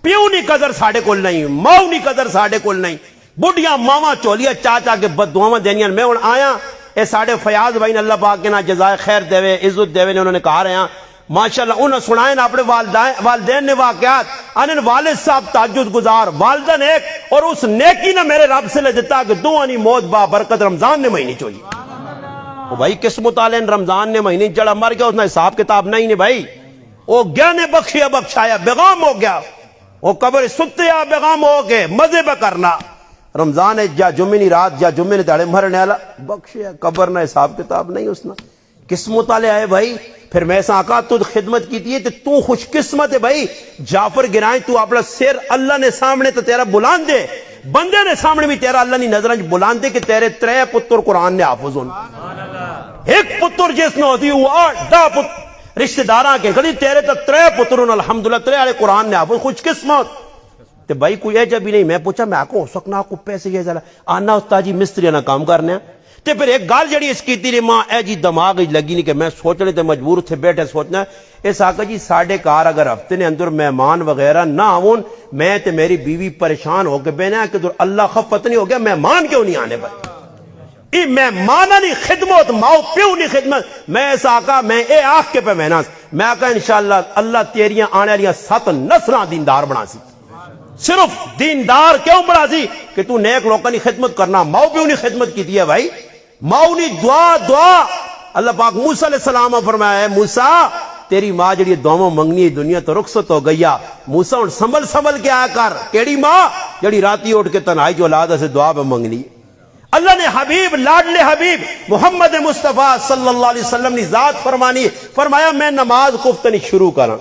پیو نہیں قدر ساڑھے کول نہیں، ماؤ نہیں قدر ساڑھے کول نہیں، بڑھیا ماما چولیا چاچا کے بد دعاواں دینیاں۔ میں ہوں آیا اے ساڑھے فیاض بھائی نے اللہ پاک کے نا جزائے خیر دے عزت دے نے، انہوں نے کہا رہے ہیں ماشاءاللہ انہوں سنائیں اپنے والدین نے واقعات، انہوں والد صاحب تہجد گزار، والدہ نیک، اور اس نیکی نے میرے رب سے لے دیتا کہ دعانی موت با برکت رمضان نے مہینی چوئی۔ بھائی قسمت والے رمضان نے مہینے جڑا مر گیا اس نے حساب کتاب نہیں نے بھائی، وہ گیا نے بخشیا بخشایا بیغام ہو گیا، وہ قبر ستیا بیغام ہو گئے مزے پہ کرنا۔ رمضان ہے جا جمعی رات جا جمعے نے داڑے مرنے والا بخشیا قبر نہ حساب کتاب نہیں اس نے قسمت والے آئے بھائی۔ پھر میں ایسا آقا تو خدمت کی تھی تو خوش قسمت ہے بھائی، جعفر گرائیں تو اپنا سر اللہ نے سامنے تو تیرا بلان دے، بندے نے سامنے بھی تیرا اللہ نے نظر بلان دے کہ تیرے 3 پتر قرآن نے حافظ ہوں، ایک پتر جس نے ہوتی وہ 8 رشتہ داراں کے کلی تیرے تو 3 پتر ہوں الحمدللہ 3 والے قرآن نے حافظ، خوش قسمت۔ تو بھائی کوئی ایجا بھی نہیں، میں پوچھا میں آکو ہو سکنا کو پیسے یہ زیادہ آنا استاد جی مستری نہ کام کرنے تے پھر ایک گال جڑی اس کی تیری ماں اے جی دماغ لگی نہیں کہ میں سوچنے تے مجبور تھے بیٹھے سوچنا اس آقا جی ساڑھے کار اگر ہفتے نے اندر مہمان وغیرہ نہ آون میں تے میری بیوی پریشان ہو کے بینا کہ در اللہ خفت نہیں ہو گیا مہمان کیوں نہیں آنے بھائی، ای مہمانہ نہیں خدمت ماؤ پیو نہیں خدمت۔ میں اس آقا میں اے آخ کے پہ مہناس میں آقا انشاءاللہ اللہ تیریاں آنے والیاں 7 نسلاں دیندار بنا سی، صرف دیندار کیوں بڑھا سی کہ تو نیک لوگوں کی خدمت کرنا، ماؤ پیو نے خدمت کی ہے بھائی، ماؤ نے دعا اللہ پاک موسیٰ علیہ السلام فرمایا ہے موسیٰ تیری ماں جڑی دعاوں منگنی دنیا تو رخصت ہو گئی، موسیٰ ان سنبھل کے آیا کر، کیڑی ماں جڑی راتی اٹھ کے تنہائی جو اولاد سے دعا پہ منگنی۔ اللہ نے حبیب لاڈلے حبیب محمد مصطفیٰ صلی اللہ علیہ وسلم نے ذات فرمانی فرمایا میں نماز گفتنی شروع کرا،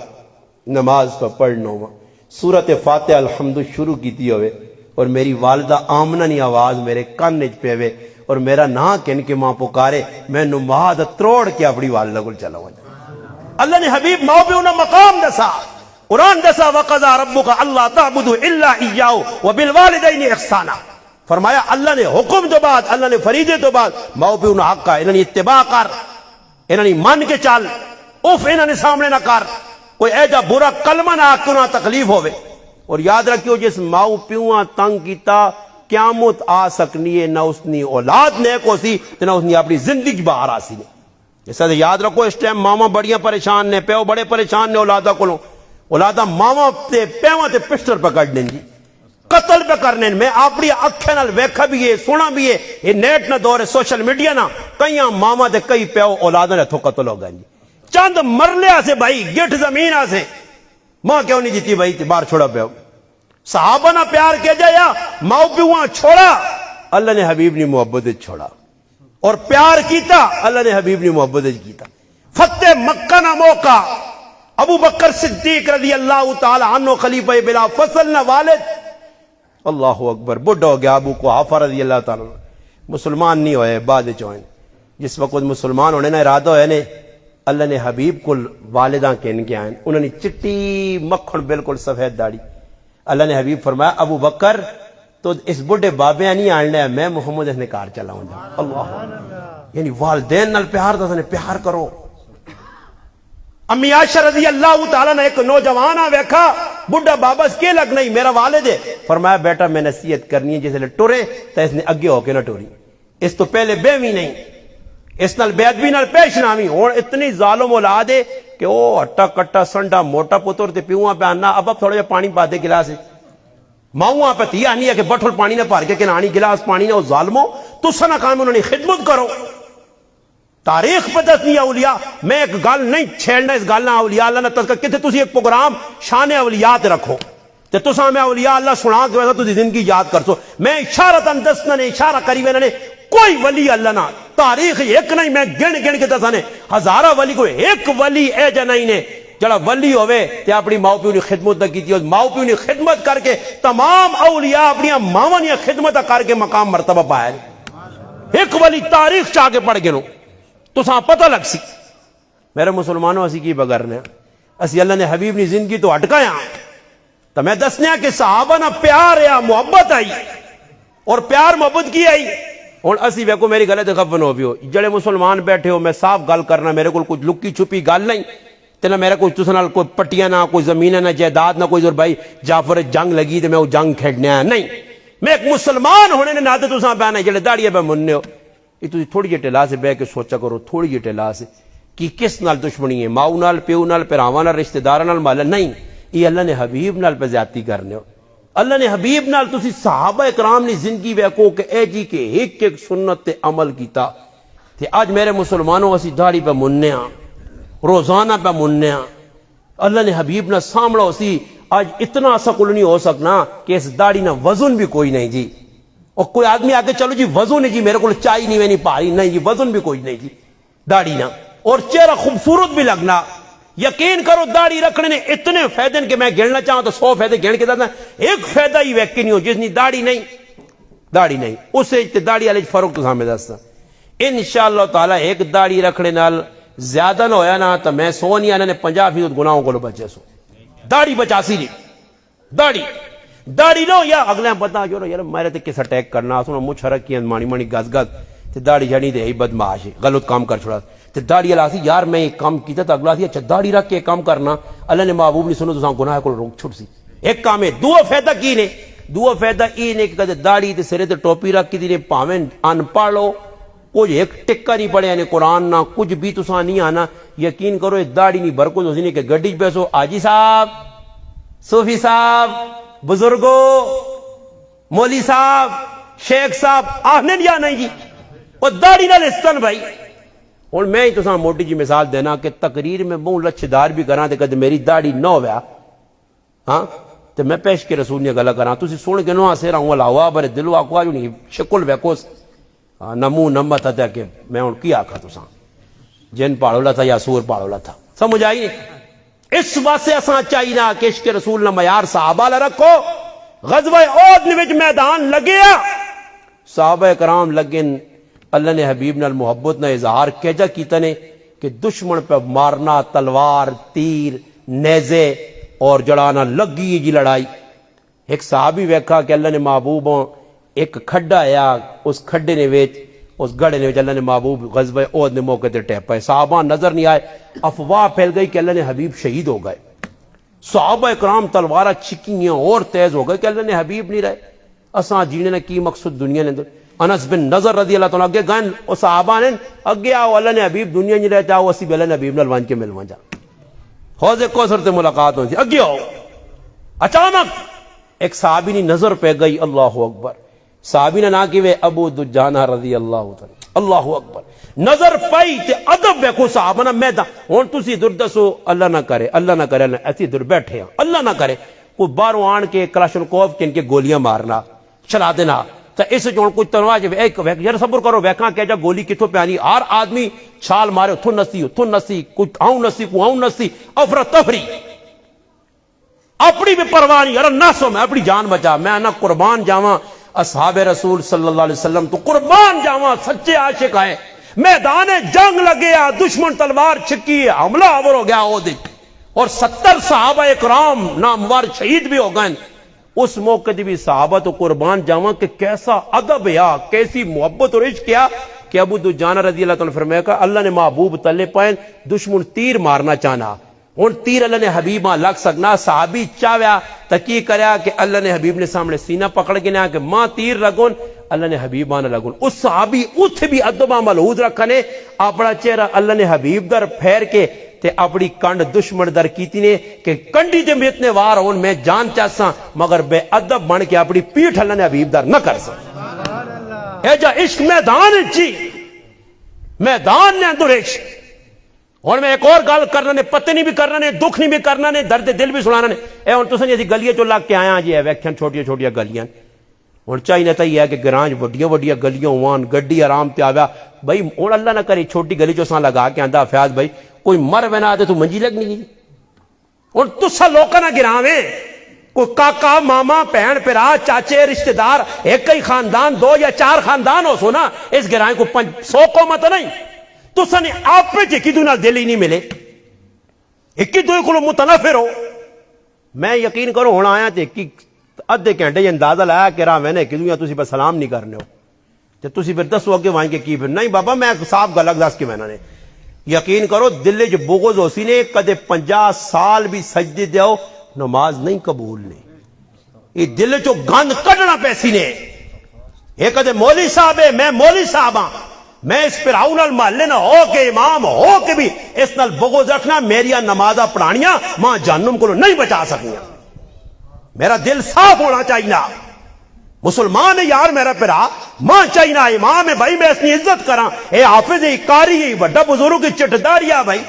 نماز پہ پڑھنا ہوا سورت فاتحہ الحمد شروع کیتی ہوئے اور میری والدہ آمنہ نی آواز میرے کان نج پہ ہوئے اور میرا نا کن کے ماں پکارے میں نماز تروڑ کے اپنی والدہ کو چلا ہوا۔ اللہ نے حبیب ماں پہ انہا مقام دسا، قرآن دسا وَقَضَى رَبُّكَ أَلَّا تَعْبُدُوا إِلَّا إِيَّاهُ وَبِالْوَالِدَيْنِ إِحْسَانًا، فرمایا اللہ نے حکم تو بعد اللہ نے فریضے تو بعد ماں پہ انہا حق کا انہا نے اتباع کر، انہا نے مان کے چال اف انہا نے سامنے نہ کر، کوئی ایجا برا کلمہ نہ آکھ انہا تکلیف ہوئے۔ اور یاد رکھیو جس ماؤ پیوہاں تنگ کیتا قیامت آ سکنی ہے، نہ اس نے اولاد نیک ہو سی نہ اس نے اپنی زندگی باہر آ سی نے۔ جیسا یاد رکھو اس ٹائم ماما بڑیاں پریشان نے، پیو بڑے پریشان نے اولادہ کو، اولادہ ماما تے پیوہ تے پشتر پکڑ دیں جی قتل پہ کرنے۔ میں اپنی اکھیں نال ویکھا بھی ہے سنا بھی ہے، یہ نیٹ نہ دور ہے سوشل میڈیا نہ کئی ماما تے کئی پیو اولادہ نے تھو قتل ہو گئے جی، چند مرلے آسے بھائی گٹھ زمین آسے ماں کیوں نہیں جیتی بھائی باہر چھوڑا پیو، صحابہ نہ پیار کیا جایا ماؤ پیوہاں چھوڑا، اللہ نے حبیب نے محبت چھوڑا، اور پیار کیتا اللہ نے حبیب نے محبت کیتا۔ فتح مکہ نہ موقع ابو بکر صدیق رضی اللہ تعالی عنہ خلیفہ بلا فصل نہ والد، اللہ اکبر بڈھا ہو گیا ابو قحافہ رضی اللہ تعالیٰ مسلمان نہیں ہوئے بعد چوئن جس وقت مسلمان ہونے نا ارادہ ہوئے نے اللہ نے حبیب کو والدہ کہن کے آئیں انہوں نے چٹی مکھن بالکل سفید داڑھی اللہ نے حبیب فرمایا ابو بکر تو اس بڈھے بابے نہیں آنے میں محمد اس نے کار چلاؤں جا اللہ یعنی والدین نال پیار دا نے پیار کرو امی عائشہ رضی اللہ تعالیٰ نے ایک نوجوان ویکھا بڈھا بابا اس کے لگ نہیں میرا والد ہے فرمایا بیٹا میں نصیحت کرنی ہے جسے ٹرے تو اس نے اگے ہو کے نہ ٹوری اس تو پہلے بیوی نہیں اس نال بے ادبی نال پیش نامی اور اتنی ظالم اولاد ہے کہ وہ ہٹا کٹا سنڈا موٹا پتر تے پیواں پہ آنا اب تھوڑا جہا پانی پا دے گلاس ماؤں پہ تھی آنی ہے کہ بٹھل پانی نہ پار کے نانی گلاس پانی نہ ظالمو تو سنا کام انہوں نے خدمت کرو تاریخ پہ دسنی اولیاء میں ایک گل نہیں چھیڑنا اس گل نہ اولیاء اللہ نے تذکر کتے تسی ایک پروگرام شان اولیاء تے رکھو تے تساں میں اولیاء اللہ سنا کے ویسا تسی زندگی یاد کر سو میں اشارتاً دسنا نے اشارہ کری میں نے کوئی ولی اللہ نہ تاریخ ایک نہیں میں گن کے دسا نے ہزارہ ولی کوئی ایک ولی اے جا نہیں نے جڑا ولی ہوئے تے اپنی ماؤ پیو نے خدمت نہ کی تھی ماؤ پیو نے خدمت کر کے تمام اولیاء اپنی ماواں نے خدمت کر کے مقام مرتبہ پایا ایک ولی تاریخ چاہ کے پڑھ کے نو تو ساں پتہ لگ سی میرے مسلمانوں اسی کی بغرنے اسی اللہ نے حبیب نے زندگی تو اٹکایا تو میں دسنے کہ صحابہ نہ پیار یا محبت آئی اور پیار محبت کی آئی اور اسی ویکو میری غلط خفن ہو بھی ہو جڑے مسلمان بیٹھے ہو میں صاف گل کرنا میرے کو کچھ لکی چھپی گل نہیں تینا میرے کو تسنال کوئی پٹیاں نہ کوئی زمینیں نہ جائیداد نہ کوئی بھائی جعفر جنگ لگی تو میں وہ جنگ کھیڑنے آیا نہیں میں ایک مسلمان ہونے نے نادے تساں پہنا جڑے داڑیاں پہ مننے ہو یہ تھی تھوڑی جی ٹلا سے بہ کے سوچا کرو تھوڑی جی ٹلا سے کہ کس نال دشمنی ہے ماؤ نال پیو نال پراواں نال رشتہ داراں نال مالا نہیں یہ اللہ نے حبیب نال پہ زیادتی کرنے ہو اللہ نے حبیب نال تسی صحابہ اکرام نے زندگی ویکو کہ اے جی کے ایک ایک سنت تے عمل کیتا تے آج میرے مسلمانوں اسی داڑھی پہ مننے ہاں روزانہ پہ مننے ہاں اللہ نے حبیب نہ سامڑا اسی آج اتنا سکل نہیں ہو سکنا کہ اس داڑھی نہ وزن بھی کوئی نہیں جی اور کوئی آدمی آگے چلو جی وزن ہے جی میرے کو چائی نہیں میں نہیں پاری نہیں جی وزن بھی کوئی نہیں جی داڑھی نہ اور چہرہ خوبصورت بھی لگنا یقین کرو داڑھی رکھنے نے اتنے فائدے کہ میں گننا چاہوں تو 100 فائدے گن کے دیتا ایک فائدہ ہی ویک نہیں ہو جس نے داڑھی نہیں اسے داڑھی والے فرق تو سامنے دستا انشاءاللہ تعالی ایک داڑھی رکھنے نال زیادہ نہ ہویا نا تو میں 100 نہیں آنا نے 50% گناہوں کو بچے سو داڑھی بچاسی نہیں داڑھی نو یا اگلے پتا جو یار میرے تے کس اٹیک کرنا سونا مجھ حرک کی مانی مانی گز تے داڑھی جانی دے بدماش ہے غلط کام کر چھوڑا تے داڑھی والا سی یار میں یہ کام کیتا تو اگلا سی اچھا داڑھی رکھ کے کام کرنا اللہ نے محبوب نے سنو تو گناہ کو روک چھٹ سی ایک کام ہے دو فائدہ کی نے دو فائدہ ای نے کہ داڑھی تے سرے تے ٹوپی رکھ کے دی نے پاویں ان پڑھ لو کچھ ایک ٹکا نہیں پڑے یعنی قرآن نہ کچھ بھی تساں نہیں آنا یقین کرو اس داڑھی نہیں برکت اسی نے کہ گڈی پیسو آجی صاحب صوفی صاحب بزرگوں مولی صاحب شیخ صاحب آنے یا نہیں جی وہ داڑھی نہ لستن بھائی اور میں ہی تساں موٹی جی مثال دینا کہ تقریر میں بہت لچھدار بھی کراں تے کدے میری داڑھی نہ ہویا ہاں تے میں پیش کے رسول نے گلا کراں تسی سن کے نو ہسے رہوں لاوا بر دل آکوا جو نہیں شکل ویکوس نمو نمت تھا کہ میں ان کی آکھا تساں جن پاڑولا تھا یا سور پاڑولا تھا سمجھ آئی نہیں اس واسطے اساں چاہیے کہ عشق رسول نہ معیار صحابہ لا رکھو غزوہ احد وچ میدان لگیا صحابہ کرام لگن اللہ نے حبیب نال محبت نہ اظہار کیجا کیتا نے کہ دشمن پہ مارنا تلوار تیر نیزے اور جڑانا لگی جی لڑائی ایک صحابی ویکھا کہ اللہ نے محبوب ایک کھڈا آیا اس کھڈے نے ویچ اس گڑے نے اللہ نے محبوب غزوہ احد نے موقع تے ٹیپ پائے صحابہ نظر نہیں آئے افواہ پھیل گئی کہ اللہ نے حبیب شہید ہو گئے صحابہ اکرام تلوارہ چکیاں اور تیز ہو گئے کہ اللہ نے حبیب نہیں رہے اساں جینے نے کی مقصد دنیا نے انس بن نظر رضی اللہ تعالیٰ اگے گئے اور صحابہ نے اگے آؤ اللہ نے حبیب دنیا نہیں رہتا آؤ اسی بھی اللہ نے حبیب نال وان کے ملوان جا حوض کوثر سے ملاقات ہوئی تھی اگے آؤ اچانک ایک صحابی نے نظر پہ گئی اللہ اکبر صحابی نے نہ کہ وہ ابو دجانہ رضی اللہ تعالیٰ اللہ اکبر نظر پائی تے ادب ویکھو صحابہ نہ میدان ہن تسی در دسو اللہ نہ کرے ایسی در بیٹھے ہیں اللہ نہ کرے کوئی باہروں آن کے کلاشنکوف کے ان کے گولیاں مارنا چلا دینا تو اس جو کچھ تنواج ایک یار صبر کرو ویکھاں کہ جا گولی کتھوں پیانی ہر آدمی چھال مارے اتھوں نسی کچھ آؤں نسی کو آؤں نسی افرا تفری اپنی بھی پرواہ نہیں، ارے نہ سو میں اپنی جان بچا، میں نہ قربان جاواں اصحاب رسول صلی اللہ علیہ وسلم تو قربان جاواں، سچے عاشق آئے، میدان جنگ لگے آ، دشمن تلوار چھکی ہے، حملہ آور ہو گیا وہ دن، اور 70 صحابہ اکرام نامور شہید بھی ہو گئے۔ اس موقع دی بھی صحابہ تو قربان جاواں کہ کیسا ادب یا کیسی محبت اور عشق کیا کہ ابو دجانہ رضی اللہ تعالیٰ نے فرمایا کہ اللہ نے محبوب تلے پائن دشمن تیر مارنا چاہنا، ہن تیر اللہ نے حبیب ماں لگ سکنا، صحابی چاہیا تکی کریا کہ اللہ نے حبیب نے سامنے سینہ پکڑ کے نیا کہ ماں تیر لگون، اللہ نے حبیب ماں نہ لگون۔ اس صحابی اتھ بھی ادبہ ملحوظ رکھنے، اپنا چہرہ اللہ نے حبیب در پھیر کے تے اپنی کنڈ دشمن در کیتی نے کہ کنڈی دے میں اتنے وار ہون میں جان چاہساں مگر بے ادب بن کے اپنی پیٹھ اللہ نے حبیب در نہ کر سا۔ اے جا عشق میدان چی، میدان نے اندر عشق۔ اور میں ایک اور گل کرنا نے، پتہ نہیں بھی کرنا نے، دکھ نہیں بھی کرنا نے، درد دل بھی سنانا نے۔ اے ہن تساں جی گلیاں چوں لگ کے آیا جی ویکھن چھوٹیاں چھوٹیاں گلیاں، ہن چاہیے تا یہ ہے کہ گرانج وڈیاں وڈیاں گلیاں ہوان، گڈی آرام تے آویا بھائی، ہن اللہ نہ کرے چھوٹی گلی چوں ساں لگا کے آندا فیاض بھائی کوئی مر وینا تے تو منجی لگنی گی، ہن تساں لوکاں نہ گراویں، کوئی کاکا ماما بہن پرا چاچے رشتہ دار ایک ہی خاندان، 2 یا 4 خاندان ہو سو نا، اس گرائیں کو 100 قومت نہیں، تساں نے آپ پہ ایک دوسرے نال دل ہی نہیں ملے، ایک دوسرے کو متنافر ہو۔ میں یقین کرو ہن آیا تے ادھے گھنٹے اندازہ لایا کہ راہ میں نے ایک دوسرے تسی بس سلام نہیں کرنے ہو تے تسی پھر دسو اگے وائیں کے کی، پھر نہیں بابا میں صاف گل دس کے میں نے یقین کرو دل جو بغض ہو سی نے کدے 50 سال بھی سجدے دیو نماز نہیں قبول نہیں، یہ دل چو گند کڈنا پیسی نے۔ یہ کدے مولوی صاحب ہے، میں مولوی صاحب ہاں، میں اس پھراؤ نال محلے نہ ہو کے امام ہو کے بھی اس نال بغض رکھنا، میریا نمازاں پڑھانیاں ماں جہنم کو نہیں بچا سکنیاں۔ میرا دل صاف ہونا چاہیے، مسلمان ہے یار میرا پھرا، ماں چاہیے امام ہے بھائی میں اس کی عزت کراں، اے حافظ ہے قاری ہے بڑا بزرگ کی چٹداری ہے بھائی،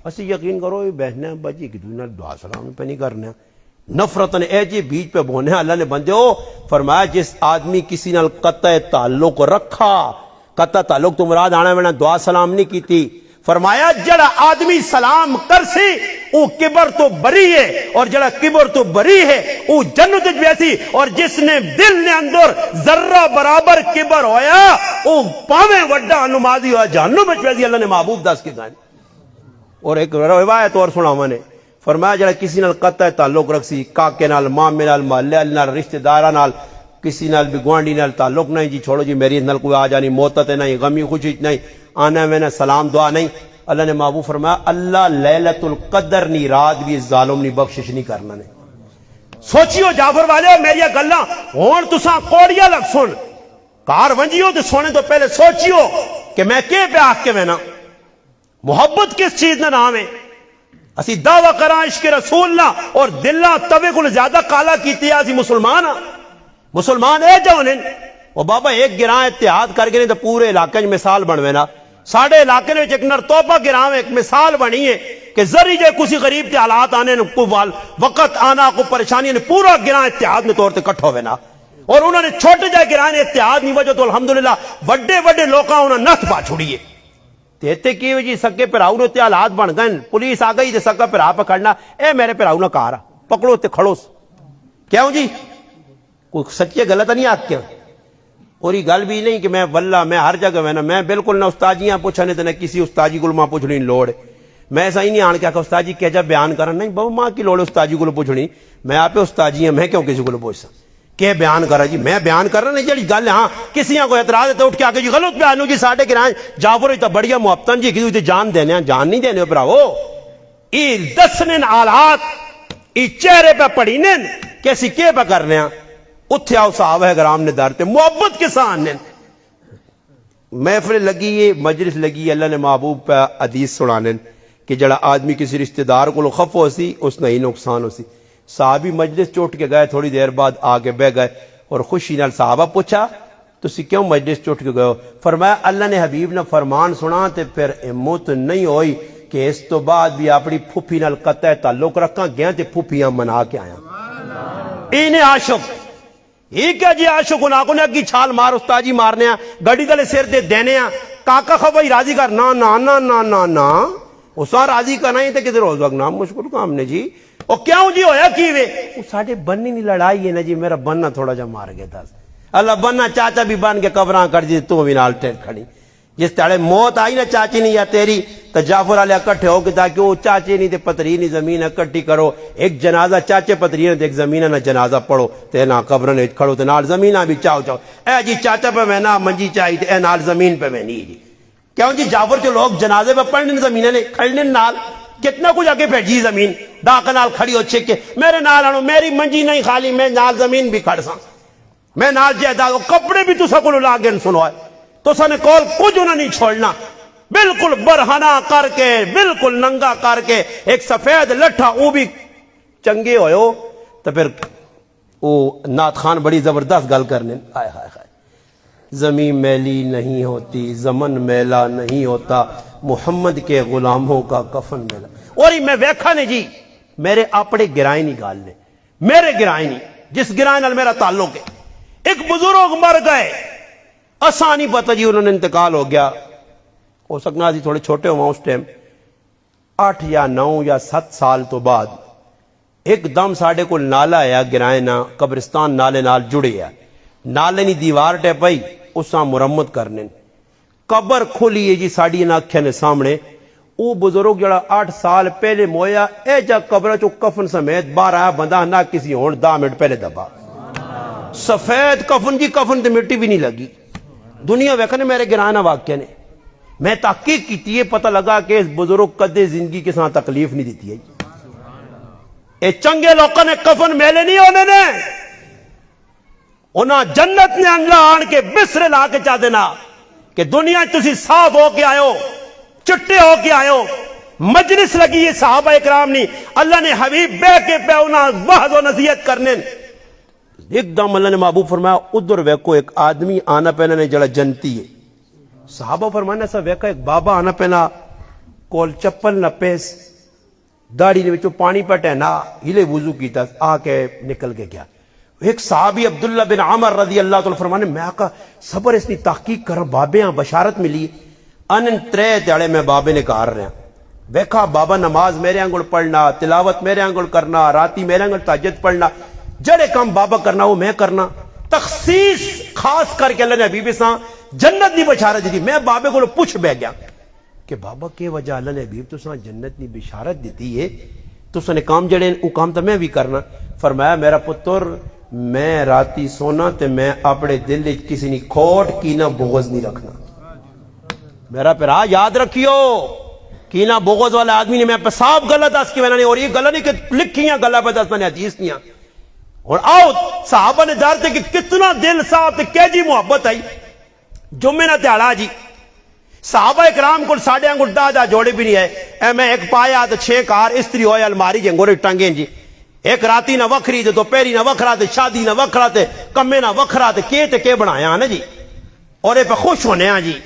اسی یقین کرو بہنیں بجی کی دنیا دعا سلام پہ نہیں کرنے، نفرت نے اے جی بیچ پہ بونے۔ اللہ نے بندے ہو فرمایا جس آدمی کسی نال قطع تعلق رکھا، قطع تعلق تو مراد آنا میں نے دعا سلام نہیں کی تھی، فرمایا جڑا آدمی سلام کر سی او کبر تو بری ہے، اور جڑا کبر تو بری ہے او جنت ویسی، اور جس نے دل نے اندر ذرہ برابر کبر ہویا او پاویں وڈا نمازی ہوا جہنم ویسی، اللہ نے محبوب دس کے گانے۔ اور ایک روایت اور سناواں نے فرمایا جڑا کسی نال قطع تعلق رکھ سی، کاکے نال، مامے نال، محلے نال، رشتہ داراں نال، کسی نال بھی گوانڈی نال تعلق نہیں جی چھوڑو جی میری نال کوئی آ جانی موت تے نہیں، غمی خوشی نہیں، آنا میں نے سلام دعا نہیں، اللہ نے محبوب فرمایا اللہ لیلۃ القدر نہیں رات بھی ظالم نہیں بخشش نہیں کرنا نے۔ سوچیو جعفر والے میری گلاں ہون تساں کوڑیاں لگ سن، کار ونجیو تے سونے تو پہلے سوچیو کہ میں کے پہ آکھ کے وینا، محبت کس چیز نہ نام ہے، اسی دعویٰ کراں عشق رسول نہ اور دلہ توے کو زیادہ کالا کیتی ہے، اسی مسلمان ہاں، مسلمان اے جانے وہ بابا ایک گراں اتحاد کر کے تو پورے علاقے میں مثال بنوینا، ساڑھے علاقے میں ایک نرتوبہ گراں ایک مثال بنی ہے کہ ذری جے کسی غریب کے حالات آنے کو وقت آنا کو پریشانی نے پورا گراں اتحاد میں طور تے کٹھو ہونا، اور انہوں نے چھوٹے جائے گراں اتحاد نہیں وجہ تو الحمدللہ وڈے وڈے لوکاں انہوں نے نت پا چھوڑیے تے کی وجہ سکے پھراؤ نے حالات بن گئے، پولیس آ گئی تے سکا پھرا پکڑنا، اے میرے پھراؤ نہ کار پکڑو تے کھڑو، کیوں جی کوئی سچے غلط نہیں آ کیا، اور یہ گل بھی نہیں کہ میں واللہ میں ہر جگہ میں بالکل نہ استاجیاں پوچھنے تے نہ کسی استاجی کو ماں پوچھنی لوڑ، میں ایسا ہی نہیں آن کے آکھا استاجی کیا جا بیان کرنا، نہیں بابا ماں کی لوڑ استاجی کو پوچھنی، میں آپ استاجی ہیں میں کیوں کسی کو پوچھ سکتا کہ بیان کرا جی، میں بیان کر رہا نہیں جڑی گل ہاں کسی کو اعتراض ہے تو اٹھ کے آکے جی غلط بیان ہو جی ساڈے گرائیں جعفر تو بڑیا محبتاں جی کسی جان دینے جان نہیں دینے بھراو، ای دسنے حالات ای چہرے پہ پڑھینے کہ اسی کے پہ کرنے ہیں، اتھے آؤ صحابہ کرام نے دارتے محبت کے ساتھ نے محفل لگی ہے، مجلس لگی ہے، اللہ نے محبوب پہ حدیث سنانے کہ جڑا آدمی کسی رشتہ دار کو خف ہو سی اس نے ہی نقصان ہو سی، صحابی مجلس چوٹ کے گئے، تھوڑی دیر بعد آگے بہ گئے اور خوشی نال صحابہ پوچھا تسی کیوں مجلس چوٹ کے گئے ہو، فرمایا اللہ نے حبیب نے فرمان سنا تے پھر ہمت نہیں ہوئی کہ اس تو بعد بھی اپنی پھوپھی نال قطع تعلق رکھاں، گیا تے پھوپھیاں منا کے آیا، اینے عاشق یہ کیا جی عاشق نہ کو نے اگی چھال مار استاجی مارنے گاڑی دلے سر دے دینے کاکا خبائی راضی کر، نا نا نا نا نا نا اسا راضی کرنا ہی تے کدھر ہو سکنا مشکل کام نے جی، وہ کیوں جی ہویا کی وے وہ ساڈے بننی دی لڑائی ہے نا جی میرا بننا تھوڑا جا مار گیا تھا اللہ بننا چاچا بھی بن کے قبراں کر دی تو بھی نال ٹیک کھڑی جس تاڑے موت آئی نا چاچی نہیں یا تیری تو جعفر علیہ اکٹھے ہو کے تاکہ وہ چاچے نہیں تے پتری نہیں زمین اکٹھی کرو ایک جنازہ چاچے پتری نے ایک زمین نہ جنازہ پڑھو تے نہ قبر نے کھڑو تے نال زمین بھی چاو چاو اے جی چاچا پہ میں نہ منجی چاہی تے اے نال زمین پہ میں نہیں جی کیوں جی جعفر کے لوگ جنازے پہ پڑھنے زمین نے کھڑنے نال کتنا کچھ آگے بھیجی زمین ڈاک نال کھڑی ہو چھکے میرے نال آنو میری منجی نہیں خالی میں نال زمین بھی کھڑ ساں میں نال جائیداد کپڑے بھی تو سکول لاگے سنو ہے تو سنے کول کچھ انہیں نہیں چھوڑنا بالکل برہنہ کر کے بالکل ننگا کر کے ایک سفید لٹھا وہ بھی چنگے ہوئے ہو تو پھر وہ نعت خان بڑی زبردست گل کرنے آئے ہائے ہائے زمین میلی نہیں ہوتی زمن میلا نہیں ہوتا محمد کے غلاموں کا کفن میلا اور میں ویکھا نے جی میرے اپنے گرائیں نہیں گال نے میرے گرائیں نہیں جس گرائیں نال میرا تعلق ہے ایک بزرگ مر گئے آسانی پتہ جی انہوں نے انتقال ہو گیا ہو سکنا جی تھوڑے چھوٹے ہوا اس ٹائم 8 یا 9 یا 7 سال تو بعد ایک دم ساڑھے کو نالا آیا گرائیں نہ قبرستان نالے نال جڑے ہے نالے نی دیوار ٹے پئی اساں مرمت کرنے قبر کھولی ہے جی ساڑھی ناکھے نے سامنے وہ بزرگ جڑا 8 سال پہلے مویا اے جا قبر چو کفن سمیت باہر آیا بندہ نہ کسی ہون 10 منٹ پہلے دبا سفید کفن جی کفن تے مٹی بھی نہیں لگی دنیا ویکھنے میرے گرائنہ واقعہ نے میں تحقیق کی ہے پتہ لگا کہ اس بزرگ کدے زندگی کے ساتھ تکلیف نہیں دیتی ہے اے چنگے لوگوں نے کفن میلے نہیں ہونے نے انہاں جنت نے اللہ آن کے بسرے لا کے چاہ دینا کہ دنیا تسی صاف ہو کے آئے ہو چٹے ہو کے آئے ہو مجلس لگی ہے صحابہ اکرام نہیں اللہ نے حبیب بے کے پہ انہاں وحد و نصیحت کرنے ایک دم اللہ نے محبوب فرمایا ادھر ویکو ایک آدمی آنا پہنا نے جڑا جنتی ہے صحابہ فرمانا سا ویکا ایک بابا آنا پہنا کول چپل نہ پیس داڑھی نے وچوں پانی پٹے نہ ہلے وضو کیتا آ کے نکل کے گیا ایک صحابی عبداللہ بن عمر رضی اللہ تعالی فرمانے میں آقا صبر اس نے تحقیق کر بابے ہاں بشارت ملی ان 3 تیڑے میں بابے نے کار رہے ہیں ویکھا بابا نماز میرے آنگل پڑھنا تلاوت میرے آنگل کرنا راتی میرے آنگل تہجد پڑھنا جڑے کام بابا کرنا وہ میں کرنا تخصیص خاص کر کے اللہ نے حبیب ساں جنت نہیں بشارت دی میں بابے کو پوچھ بہ گیا کہ بابا کے وجہ اللہ نے حبیب تو ساں جنت نہیں بشارت دیتی ہے تو سنے کام جڑے وہ کام تو میں بھی کرنا فرمایا میرا پتر میں راتی سونا تے میں اپنے دل کسی نے کھوٹ کینا بغض نہیں رکھنا میرا پھر یاد رکھیو کینا بغض والا آدمی نے میں پہ صاف غلط اس کی میں نے اور یہ غلط نہیں کہ لکھیاں غلط پہ دس میں نے حدیث نہیں اور آؤ صحابہ نے جانتے کہ کتنا دل صاحب تے کیجی محبت آئی جمعے نہ تیاڑا جی صحابہ اکرام کو ساڑھے انگل دا جوڑے بھی نہیں ہے اے میں ایک پایا تو 6 کار استری ہوئے الماری جی انگوڑے ٹنگیں جی ایک راتی نہ وکھری تے دوپہری نہ وکھرا تے شادی نہ وکھرا تے کمے نہ وکھرا تے کے بنایا نا جی اور اے پہ خوش ہونے ہیں جی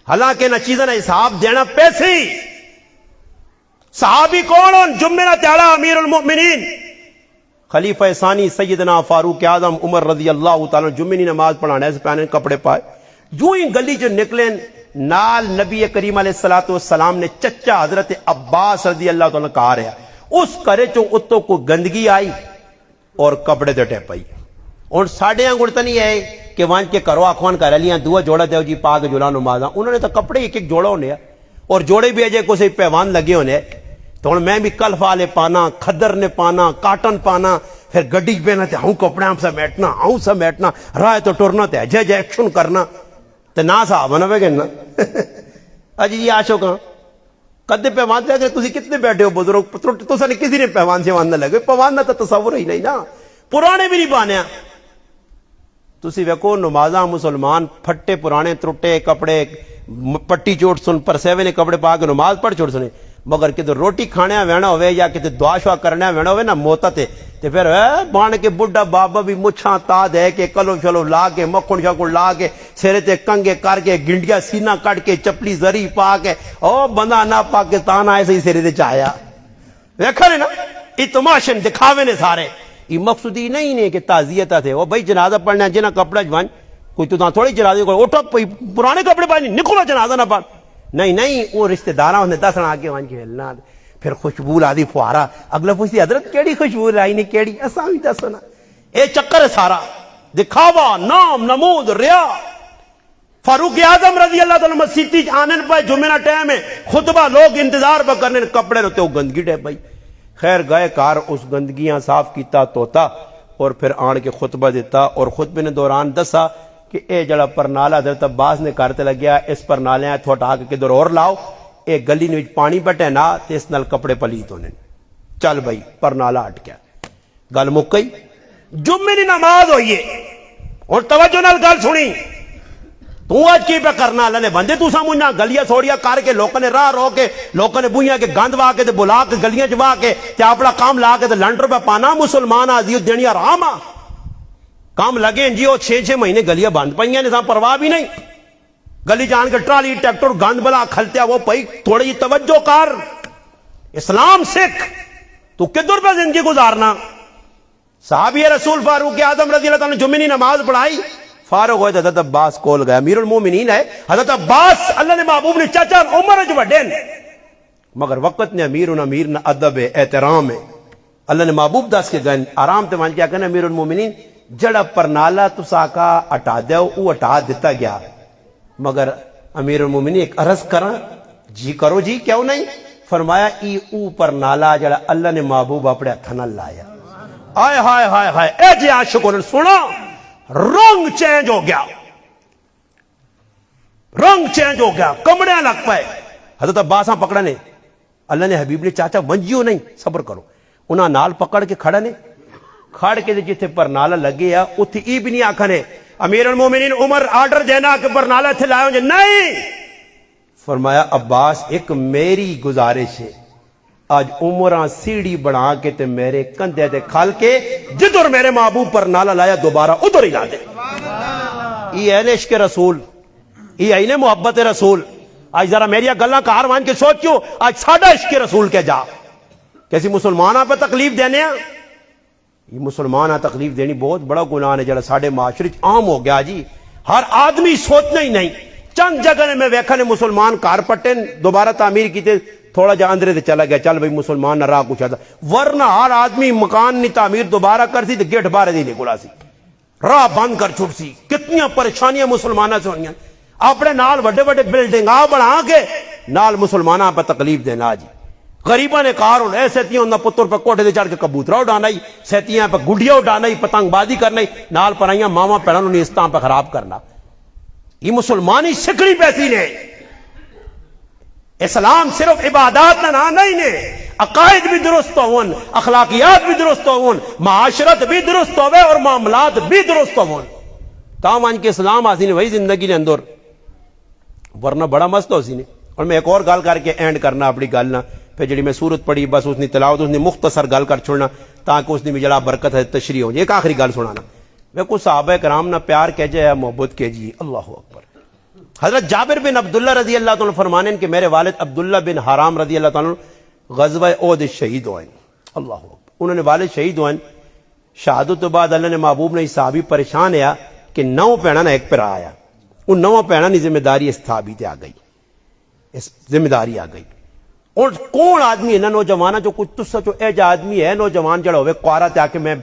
حالانکہ نہ چیزیں نہ حساب دینا پیسے صحابی کون جمعے نہ تیاڑا امیر المؤمنین خلیفہ ثانی سیدنا فاروق اعظم عمر رضی اللہ تعالیٰ جمعے نماز پڑھانے سے پہنے کپڑے پائے جو ہی گلی جو نکلیں نال نبی کریم علیہ السلام نے چچا حضرت عباس رضی اللہ تعالیٰ کہا رہا اس کرے چو اتو کو گندگی آئی اور کپڑے دے ٹے پائی اور ساڑھے گڑتا نہیں ہے کہ وہاں کے کرو آخوان کر لیاں دعا جوڑا دیو جی پاک جولا نمازاں انہوں نے تو کپڑے ایک جوڑا ہونے اور جوڑے بھی اجے کو سے پیوان لگے ہونے تو میں بھی کلف والے پانا کھدر نے پانا کاٹن پانا پھر گڈی پہنا تے ہوں کپڑے ہم سمیٹنا ہوں سمیٹنا رائے تو ٹورنا تے جے ایکشن کرنا تے نہ صاحب نہ وے گنا اجی جی آشو کہاں کدے پیوان تے اگر تسی کتنے بیٹھے ہو بزرگ تو سنے کسی نے پیوان سے وان نہ لگے پیوان نہ تو تصور ہی نہیں نا پرانے بھی نہیں پانے تسی ویکھو نمازاں مسلمان پھٹے پرانے ترٹے کپڑے پٹی چوٹ سن پرسیوے نے کپڑے پا کے نماز پڑھ چھوڑ سنے مگر کدھر روٹی کھانے وینا ہوئے یا کدھر دعا شوا کرنے وینا ہوئے نا موتا تے پھر بان کے بڑھا بابا بھی مچھاں تا دے کے کلو شلو لا کے مکھن شکن لا کے سیرے تے کنگے کر کے گنڈیا سینہ کٹ کے چپلی زری پا کے او بندہ نہ پاکستان آئے سے سیرے تے چاہیا ویکھا نے نا یہ تماشن دکھاوے نے سارے یہ مقصودی نہیں نے کہ تعزیتہ تھے وہ بھائی جنازہ پڑھنا جنہ کپڑا جوان کوئی تو تھوڑی جنازے کو اٹھو پرانے کپڑے پہنے نکلو جنازہ نہ پڑھ نہیں وہ رشتہ داراں نے دسنا آگے وہاں کے اللہ پھر خوشبو لا دی فوارا. اگلا پوچھتی حضرت کیڑی خوشبو لائی نے کیڑی؟ اساں بھی دسو نا. اے چکر ہے سارا دکھاوا، نام نمود، ریا. فاروق اعظم رضی اللہ تعالی مسیتی آنن پہ جمعہ ٹائم ہے خطبہ، لوگ انتظار پہ کرنے، کپڑے رہتے وہ گندگی ڈے بھائی. خیر گئے کار اس گندگیاں صاف کیتا توتا اور پھر آن کے خطبہ دیتا. اور خطبے نے دوران دسا کہ اے جڑا پرنالا حضرت عباس نے کرتے لگیا اس پرنالے تو ہٹا کے کدھر اور لاؤ، اے گلی نے پانی بٹے نا تے اس نال کپڑے پلیت ہونے. چل بھائی پرنالا ہٹ گیا، گل مک گئی. جمعے کی نماز ہوئی ہے اور توجہ نال گل سنی. تو آج کی پہ کرنا اللہ نے بندے تو سامنا گلیاں تھوڑیاں کر کے لوگوں نے راہ رو کے لوگوں نے بوئیاں کے گند وا کے تے بلا کے گلیاں چوا کے تے اپنا کام لا کے تے لنڈر پہ پانا. مسلمان آزیو دینی آرام آ کام لگے جی وہ 6 مہینے گلیاں بند پائیں نے پرواہ بھی نہیں. گلی جان کے ٹرالی ٹریکٹر گند بلا کھلتیا وہ پئی تھوڑی جی توجہ کر. اسلام سکھ تو کدھر پہ زندگی گزارنا. صحابی رسول فاروق اعظم رضی اللہ تعالیٰ نے جمعے کی نماز پڑھائی، فارغ ہوئے حضرت عباس کول گیا. امیر المومنین ہے حضرت عباس، اللہ نے محبوب نے چاچا عمر جو بڑے مگر وقت نے امیر نہ ادب ہے احترام ہے. اللہ نے محبوب دس کے گئے آرام تے مان کیا کہنا امیر المومنین جڑا پرنالا تسا کا ہٹا دیو وہ ہٹا دیتا گیا. مگر امیر المومنین ایک عرض کرا جی کرو جی کیوں نہیں. فرمایا ای او پرنالا جڑا اللہ نے محبوب اپنے ہاتھ نہ لایا. آئے ہائے ہائے ہائے اے جی عاشقوں نے سنا رنگ چینج ہو گیا، رنگ چینج ہو گیا، کمڑے لگ پائے. حضرت عباس پکڑا نے اللہ نے حبیب نے چاچا ونجیو نہیں صبر کرو انہاں نال پکڑ کے کھڑا نے کھڑ کے جتھے پرنالا لگے آ اتھے ای بھی نہیں آکھا نے امیر المومنین عمر آرڈر دینا کہ پرنالا اتھے لائے ہوں نہیں. فرمایا عباس ایک میری گزارش ہے آج عمرہ سیڑھی بنا کے تے میرے کندھے تے کھال کے جدھر میرے محبوب پر نالا لایا دوبارہ ادھر ہی لا دے. یہ ہے عشق رسول، یہ ہے نا محبت رسول. آج ذرا میری گلاں کار مان کے سوچو آج ساڈا عشق رسول کے جا کیسی مسلمانوں پہ تکلیف دینے ہیں. یہ مسلمانوں تکلیف دینی بہت بڑا گناہ ہے جڑا ساڈے معاشرے عام ہو گیا جی. ہر آدمی سوچنا ہی نہیں. چند جگہ میں ویکھا نے مسلمان کار پٹے دوبارہ تعمیر کیتے تھوڑا جا اندرے تے چلا گیا چل بھائی مسلمان نہ راہ کچھ آتا. ورنہ ہر آدمی مکان نہیں تعمیر دوبارہ کر سی تو گیٹ بارے دی نکلا سی راہ بند کر چھوٹ سی. کتنی پریشانیاں مسلمانوں سے ہوئی اپنے نال وڈے وڈے بلڈنگ بنا کے نال مسلمانوں پہ تکلیف دینا جی. غریباں نے کار ہونا اے سیتیاں انہاں پتر پہ کوٹھے دے چڑھ کے کبوترا اڈانا ہی، سیتیاں پہ گڈیاں اڈانا ہی، پتنگ بازی کرنا ہی، نال پرائیاں ماما پیڑوں نے استاں پہ خراب کرنا. یہ مسلمانی سکھڑی پیسی نے. اسلام صرف عبادات نہ نہیں نے، عقائد بھی درست ہون، اخلاقیات بھی درست ہون، معاشرت بھی درست ہوئے اور معاملات بھی درست ہون. تاں مان کے اسلام آسی نے وہی زندگی نے اندر ورنہ بڑا مست ہو سی نے. اور میں ایک اور گل کر کے اینڈ کرنا اپنی گل نہ پھر جڑی میں سورت پڑھی بس اس نے تلاوت اس نے مختصر گل کر چھوڑنا تاکہ اس نے بھی جڑا برکت ہے تشریح ہو جائے. ایک آخری گل سنانا میں کو صحابہ کرام نہ پیار کہجے محبت کہجی. اللہ اکبر. حضرت جابر بن عبداللہ رضی اللہ تعالیٰ فرمانے کہ میرے والد عبداللہ بن حرام رضی اللہ تعالیٰ غزوہ احد شہید ہوئے. اللہ اکبر. انہوں نے والد شہید ہوئے. شہادت تو بعد اللہ نے محبوب نے صحابی پریشان ہے کہ 9 پیڑا نہ ایک پر آیا ان 9 پیڑا کی ذمہ داری اس صحابی تے آ گئی، اس ذمہ داری آ گئی. اور کون آدمی ہے نہ نوجوان جو کچھ تسا جو اے جا آدمی ہے نوجوان جڑا ہوئے کوارا تے آ کے میں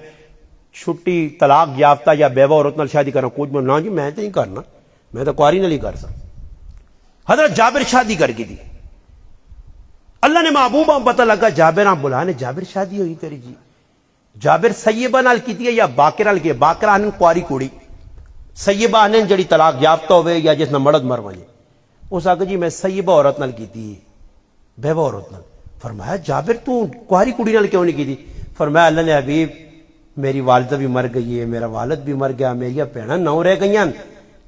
چھٹی طلاق یافتہ یا بیوہ عورت نال شادی کرنا کچھ میں جی میں تو نہیں کرنا، میں تو کواری نہیں کر سکتا. حضرت جابر شادی کر کی تھی. اللہ نے محبوبہ پتہ لگا جابر آپ بلانے جابر شادی ہوئی تیری جی. جابر سیبہ نال کی ہے یا باقرہ نال کی؟ باقرہ آنن کواری کوڑی، سیبہ آنن جڑی طلاق یافتہ ہوئے یا جس نہ مرد مر وجے. اس آگے جی میں سیبہ عورت نال کی تھی بیوہ عورت نال. فرمایا جابر تو کواری کوڑی نال کیوں نہیں کی تھی؟ فرمایا اللہ نے حبیب میری والدہ بھی مر گئی ہے، میرا والد بھی مر گیا، میری بھیڑاں 9 رہ گئی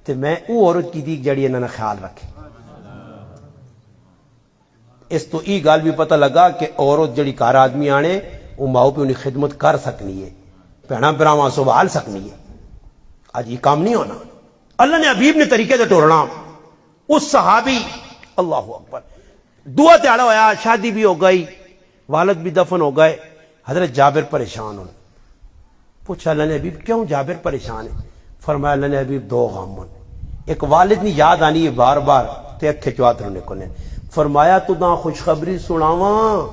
تو میں وہ عورت کی تھی جڑی انہوں نے خیال رکھے. اس تو ای گال بھی پتہ لگا کہ عورت جڑی کار آدمی آنے وہ ماؤ پہ انہیں خدمت کر سکنی ہے، بھیڑاں براواں سنبھال سکنی ہے. آج یہ کام نہیں ہونا. اللہ نے حبیب نے طریقے سے ٹورنا. اس صحابی اللہ اکبر دعا تیارا ہوا، شادی بھی ہو گئی، والد بھی دفن ہو گئے. حضرت جابر پریشان ہوں. پوچھا اللہ نے حبیب کیوں جابر پریشان ہے؟ فرمایا اللہ نے حبیب 2 غم. ایک والد نہیں یاد آنی ہے بار بار تے اکھے چوات رونے کو نے. فرمایا تو دا خوشخبری سناواں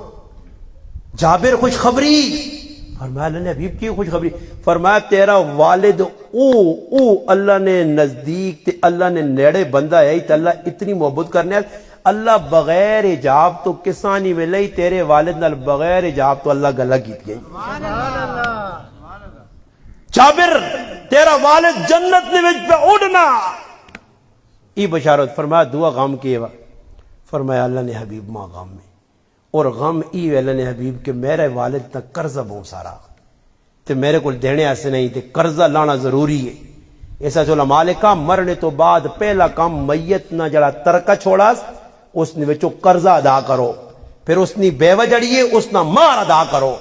جابر خوشخبری، فرمایا اللہ نے حبیب کی خوشخبری؟ فرمایا تیرا والد او اللہ نے نزدیک تے اللہ نے نیڑے بندہ ہے تے اللہ اتنی محبت کرنے اللہ بغیر حجاب تو کسانی میں لئی تیرے والد نال بغیر حجاب تو اللہ گلا کیت گئی۔ جابر تیرا والد جنت نے وچ پہ اڑنا، ای بشارت۔ فرمایا دعا غم کی ہے؟ فرمایا اللہ نے حبیب ماں غم میں، اور غم ای اللہ نے حبیب کہ میرے والد تک قرضہ بہت سارا تے میرے کو دینے ایسے نہیں تے قرضہ لانا ضروری ہے۔ ایسا جو مالکہ مرنے تو بعد پہلا کام میت نہ جڑا ترکہ چھوڑا اس نے وچوں قرضہ ادا کرو، پھر اس نے بیوہ جڑی ہے اس نہ مار ادا کرو،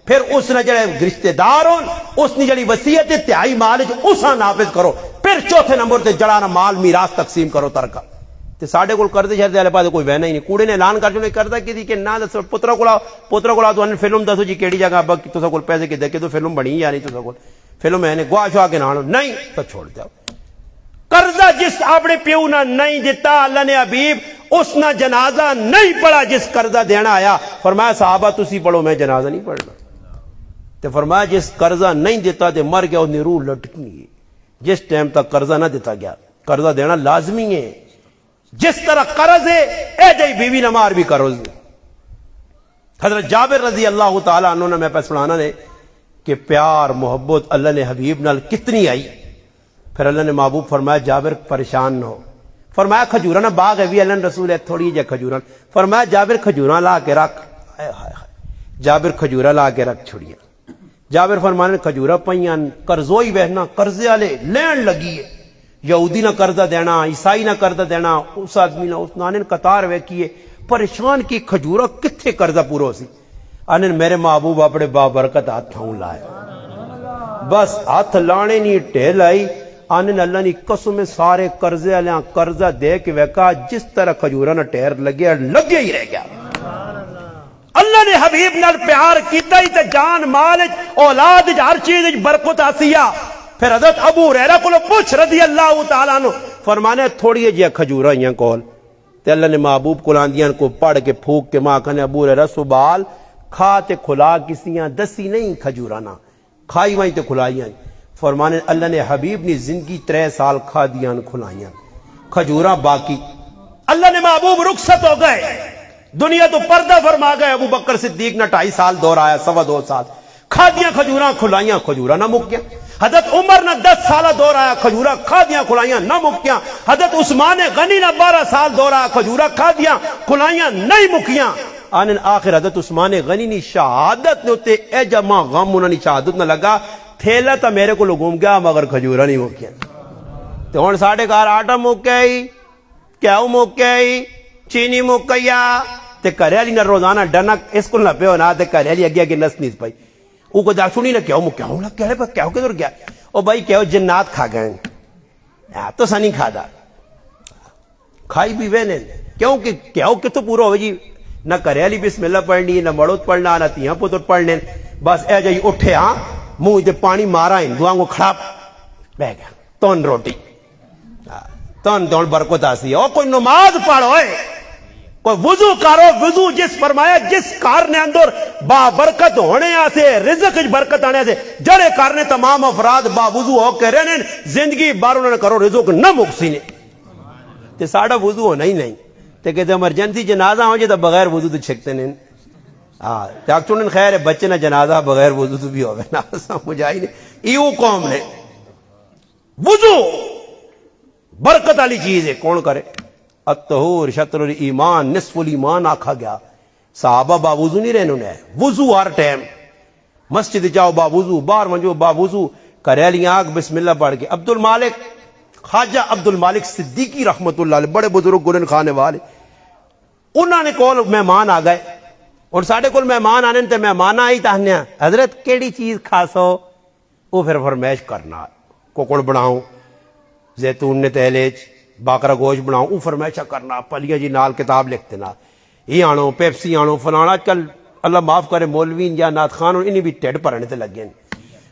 پھر اس نے جڑے رشتہ دار ہون اس نے جڑی وصیت ہے تہائی مال اسا نافذ کرو، پھر چوتھے نمبر تے جڑا نہ مال میراث تقسیم کرو ترکہ۔ تے ساڈے کول قرضے شرضے والے پاس کوئی وہنا ہی نہیں، کوڑے نے اعلان کر جو کردا کی کہ نہ دس پترا کولا تو فلم دسو جی کیڑی جگہ ابا تساں کول پیسے کدے کہ تو فلم بنی یا نہیں تساں کول فلم ہے نے گوا شوا کے نہ نہیں تو چھوڑ جاؤ۔ قرضہ جس اپنے پیو نہ نہیں دیتا اللہ نے حبیب اس نہ جنازہ نہیں پڑھا جس قرضہ دینا آیا۔ فرمایا صحابہ تسی پڑھو میں جنازہ نہیں پڑھنا، تے فرمایا جس قرضہ نہیں دیتا تے مر گیا اس روح لٹکنی ہے۔ جس ٹائم تک قرضہ نہ دیتا گیا قرضہ دینا لازمی ہے، جس طرح قرض ہے اے جائی بیوی نمار بھی قرض ہے۔ حضرت جابر رضی اللہ تعالیٰ عنہ نے میں پہ سنانا نے کہ پیار محبت اللہ نے حبیب نال کتنی آئی۔ پھر اللہ نے محبوب فرمایا جابر پریشان نہ ہو، فرمایا کھجوراں باغ ہے بھی اللہ نے رسول ہے تھوڑی جہ کھجوراں، فرمایا جابر کھجوراں لا کے رکھ، جابر کھجوراں لا کے رکھ چھڑیاں۔ جابر فرمانے کھجورا پئیاں قرضوئی بہنا قرضے والے لین لگی ہے، یہودی نہ قرضہ دینا عیسائی نہ قرضہ دینا، اس آدمی نہ اس نانے قطار ویکھیے پریشان کی کھجورا کتھے قرضہ پورا سی؟ آنے میرے محبوب اپنے بابرکت ہاتھ تھاؤں لائے، بس ہاتھ لانے نہیں ٹھیل آئی، آنے اللہ نے قسم سارے قرضے والے قرضہ دے کے ویکھا جس طرح کھجورا نہ ٹھہر لگے لگے ہی رہ گیا۔ اللہ نے حبیب نال پیار کیتا ہی تے جان مال اولاد ہر چیز برکت آسیا۔ پھر حضرت ابو ہریرہ کو پوچھ رضی اللہ تعالیٰ عنہ، فرمانے تھوڑی جی کھجورا ہی کول تے اللہ نے محبوب کو لاندیاں کو پڑھ کے پھوک کے ماں کہنے ابو ہریرہ سبال کھا تے کھلا کسیاں دسی نہیں کھجورا نہ کھائی وہیں تے کھلائیاں۔ فرمانے اللہ نے حبیب نے زندگی 3 سال کھا دیاں کھلائیاں کھجورا باقی۔ اللہ نے محبوب رخصت ہو گئے دنیا تو پردہ فرما گئے، ابو بکر صدیق نہ 2.5 سال دور آیا 2.25 سال کھادیاں کھجوراں کھلائیاں کھجورا نہ مکیاں۔ حضرت عمر نہ 10 سالہ دور آیا کھجورا کھادیاں کھلائیاں نہ مکیاں۔ حضرت عثمان غنی نہ 12 سال دور آیا کھجورا کھادیاں کھلائیاں نہیں مکیاں۔ آنن آخر حضرت عثمان غنی نی شہادت نے ہوتے اے جمع غم انہوں نے شہادت نہ لگا تھیلا تا میرے کو لگوم گیا مگر کھجورا نہیں مکیاں۔ تو ہن ساڑھے گھر آٹا مکیائی کیاؤ مکیائی چینی مکیا تے کریالی نہ روزانہ ڈنک اس کو نہ پیو نہ تے کریالی اگیا کہ نس نیز پائی او کو دا سنی نہ کیاؤ مکیاؤ نہ کہے پر کیاؤ کدھر گیا او بھائی کیاؤ جنات کھا گئے تو سنی کھا دا کھائی بھی وینے کیونکہ کیاؤ کہ تو پورا ہو جی نہ کریالی بسم اللہ پڑھنی نہ مڑوت پڑھنا نہ تیاں پتر پڑھنے بس اے جائی اٹھے ہاں منہ دے پانی مارا ان دعاں کو کھڑاپ بہ گیا تون روٹی تون دون برکت آسی او کوئی نماز پڑھو کوئی وضو کرو وضو جس فرمایا جس کارنے اندر با برکت ہونے آسے رزق برکت آنے آسے جڑے کارنے تمام افراد با وضو ہو کے رہنے زندگی باروں نہ کرو رزق نہ مکسی نے تے ساڑھا وضو ہونا ہی نہیں تے کہتے ایمرجنسی جنازہ ہو جائے تو بغیر وضو تو چھکتے نہیں چاک چونن خیر ہے بچے نہ جنازہ بغیر وضو تو بھی ہوگا نا سمجھائی نہیں ایو قوم نے وضو برکت والی چیز ہے کون کرے الطہور شطر الایمان نصف الایمان آکھا گیا صحابہ با وضو نہیں رہنے انہیں وضو ہر ٹائم مسجد جاؤ با وضو بار منجو با وضو کریلی آگ بسم اللہ پڑھ کے عبد المالک خواجہ عبد المالک صدیقی رحمت اللہ علیہ بڑے بزرگ گرن خانے والے انہوں نے کول مہمان آ گئے اور ساڑھے کول مہمان آنے تے مہمان آئی تاہنیا حضرت کیڑی چیز کھاسو وہ پھر فرمیش کرنا کوکڑ بناؤں زیتون نے تہلیج باقرہ گوشت بناؤں او فرمائشہ کرنا پلیہ جی نال کتاب لکھتے نا یہ آنو پیپسی آنو فلانا کل اللہ معاف کرے مولوین یا نات خان انہیں بھی ٹیڑ پرنے تے لگ گئے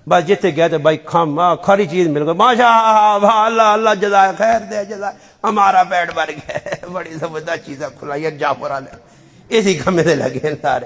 بس جتے گئے تھے بھائی کھاری چیز مل گئی ماشاء اللہ اللہ جزائے خیر دے جزائے ہمارا پیٹ بھر گئے بڑی زبردست چیزیں کھلائی جعفر علیہ اسی کمے سے لگے سارے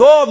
2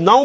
9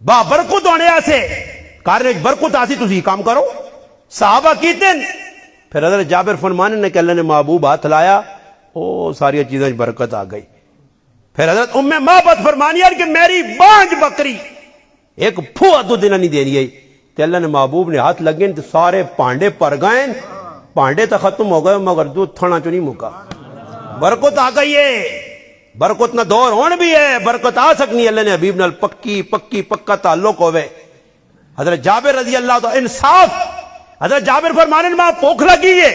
با برکت ہونے سے کارنے برکت آسی تسی کام کرو صحابہ کیتے پھر حضرت جابر فرمانے نے کہ اللہ نے محبوب ہاتھ لایا او ساری چیزیں برکت آ گئی پھر حضرت ام محبت فرمانی ہے کہ میری بانج بکری ایک پھوا دو دن نہیں دینی ہے تو اللہ نے محبوب نے ہاتھ لگے تو سارے پانڈے پر گئے پانڈے تو ختم ہو گئے مگر دودھ تھوڑا چو نہیں مکا برکت آ گئی ہے برکت نہ دور ہون بھی ہے برکت آ سکنی اللہ نے حبیب نال پکا تعلق ہوئے حضرت جابر رضی اللہ تو انصاف حضرت جابر فرمانے میں بھوک لگی ہے